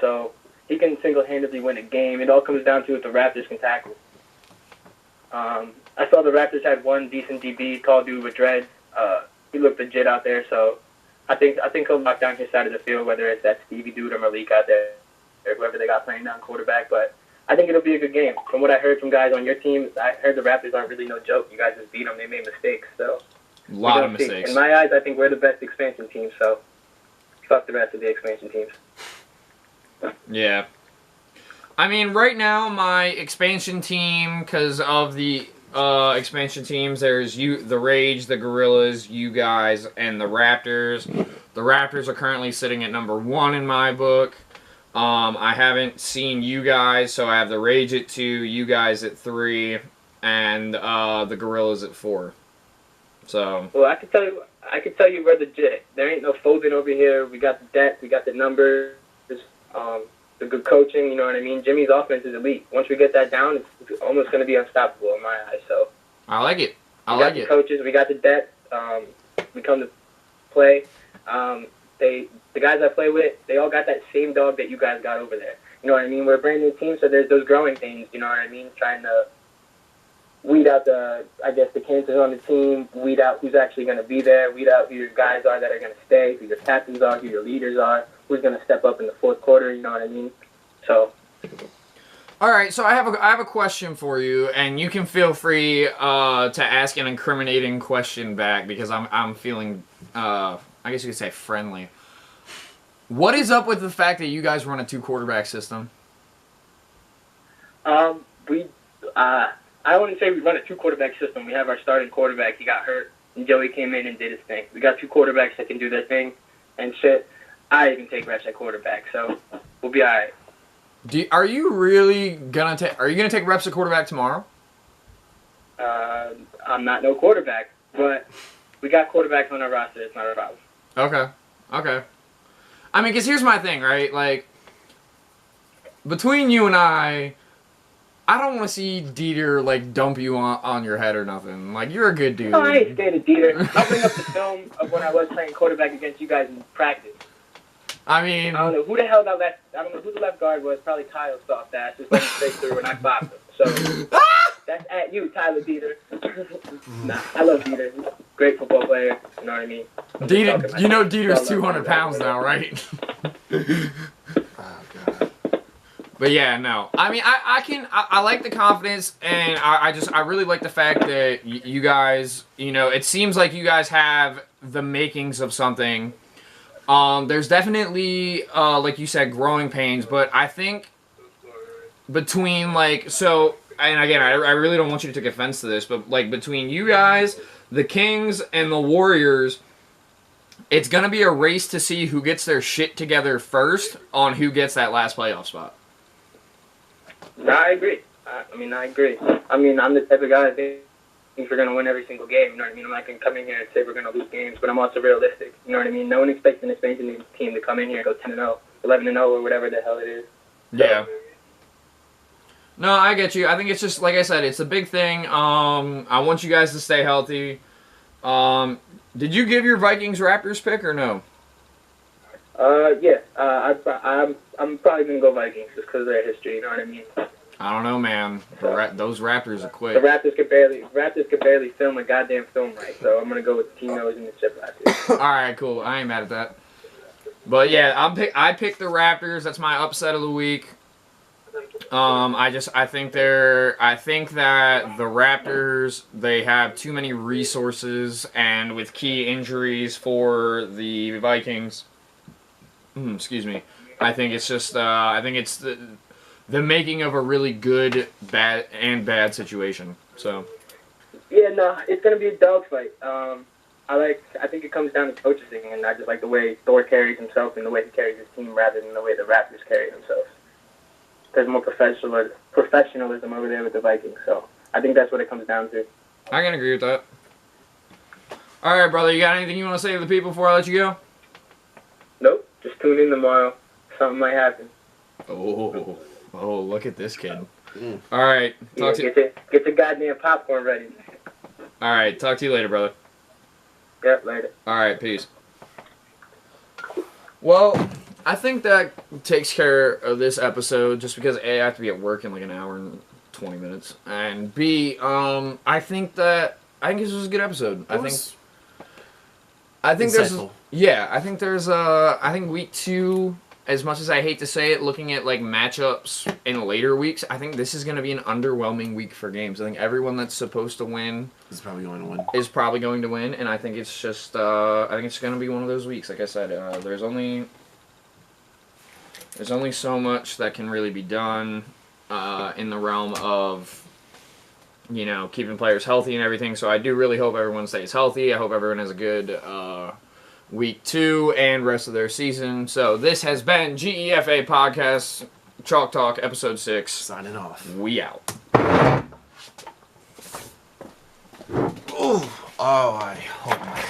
so he can single-handedly win a game. It all comes down to if the Raptors can tackle. I saw the Raptors had one decent DB, tall dude with dreads. He looked legit out there, so I think he'll lock down his side of the field, whether it's that Stevie dude or Malik out there, or whoever they got playing down quarterback. But I think it'll be a good game. From what I heard from guys on your team, I heard the Raptors aren't really no joke. You guys just beat them. They made mistakes, so
A lot of mistakes.
In my eyes, I think we're the best expansion team, so fuck the rest of the expansion teams.
Yeah. I mean, right now, my expansion team, because of the expansion teams, there's the Rage, the Gorillas, you guys, and the Raptors. The Raptors are currently sitting at number 1 in my book. I haven't seen you guys, so I have the Rage at 2, you guys at 3, and the Gorillas at 4. So.
Well, I can tell you we're legit. There ain't no folding over here. We got the depth, we got the numbers, the good coaching. You know what I mean? Jimmy's offense is elite. Once we get that down, it's almost going to be unstoppable in my eyes. So.
I like it.
We got the coaches, we got the depth. We come to play. The guys I play with, they all got that same dog that you guys got over there. You know what I mean? We're a brand new team, so there's those growing pains. You know what I mean? Trying to weed out the cancers on the team, weed out who's actually going to be there, weed out who your guys are that are going to stay, who your captains are, who your leaders are, who's going to step up in the fourth quarter. You know what I mean? So.
All right, so I have a question for you, and you can feel free to ask an incriminating question back because I'm feeling I guess you could say friendly. What is up with the fact that you guys run a 2-quarterback system?
We I wouldn't say we run a 2-quarterback system. We have our starting quarterback. He got hurt, and Joey came in and did his thing. We got 2 quarterbacks that can do their thing, and shit. I even take reps at quarterback, so we'll be all right.
Are you really gonna take? Are you gonna take reps at quarterback tomorrow?
I'm not no quarterback, but we got quarterbacks on our roster. It's not a problem.
Okay. I mean, because here's my thing, right? Like, between you and I don't want to see Dieter, like, dump you on your head or nothing. Like, you're a good dude.
No, I ain't scared of Dieter. I'll bring up the film of when I was playing quarterback against you guys in practice.
I mean...
I don't know who the hell I don't know who the left guard was. Probably Kyle's soft ass. Just let him straight through and I bopped him. So, that's at you, Tyler Dieter. Nah, I love Dieter. He's a great football player. You know what I mean?
Dieter, you know Dieter's 200 pounds now, right?
Oh, God.
But yeah, no. I mean, I like the confidence, and I really like the fact that you guys, you know, it seems like you guys have the makings of something. There's definitely, like you said, growing pains, but I think between, like, so, and again, I really don't want you to take offense to this, but, like, between you guys, the Kings, and the Warriors, it's going to be a race to see who gets their shit together first on who gets that last playoff spot.
No, I agree. I agree. I mean, I'm the type of guy that thinks we're going to win every single game. You know what I mean? I'm not going to come in here and say we're going to lose games, but I'm also realistic. You know what I mean? No one expects an expansion team to come in here and go 10-0, 11-0, or whatever the hell it is.
Yeah. No, I get you. I think it's just, like I said, it's a big thing. I want you guys to stay healthy. Did you give your Vikings-Raptors pick or no?
Yeah. I'm probably going to go Vikings just because of their history. You know what I mean?
I don't know, man. Those Raptors are quick.
The Raptors could barely film a goddamn film right, so I'm gonna go with the team that was in the chip last year.
All right, cool. I ain't mad at that. But yeah, I picked the Raptors. That's my upset of the week. I think that the Raptors, they have too many resources, and with key injuries for the Vikings, excuse me, I think it's just I think it's the making of a really good bad situation. So
yeah, no, it's gonna be a dogfight. I think it comes down to coaching, and I just like the way Thor carries himself and the way he carries his team rather than the way the Raptors carry themselves. There's more professionalism over there with the Vikings, so I think that's what it comes down to.
I can agree with that. All right, brother, you got anything you want to say to the people before I let you go?
Nope. Just tune in tomorrow. Something might happen.
Oh, look at this kid. All right.
Get the goddamn popcorn ready.
All right. Talk to you later, brother.
Yep, later.
All right. Peace. Well, I think that takes care of this episode just because A, I have to be at work in like an hour and 20 minutes. And B, I think this was a good episode. I think there's week 2, as much as I hate to say it, looking at like matchups in later weeks, I think this is going to be an underwhelming week for games. I think everyone that's supposed to win
is probably going to win,
and I think it's just I think it's going to be one of those weeks. Like I said, there's only so much that can really be done in the realm of, you know, keeping players healthy and everything. So I do really hope everyone stays healthy. I hope everyone has a good week 2 and rest of their season. So this has been GEFA Podcast, Chalk Talk, Episode 6.
Signing off.
We out.
Oh, I hope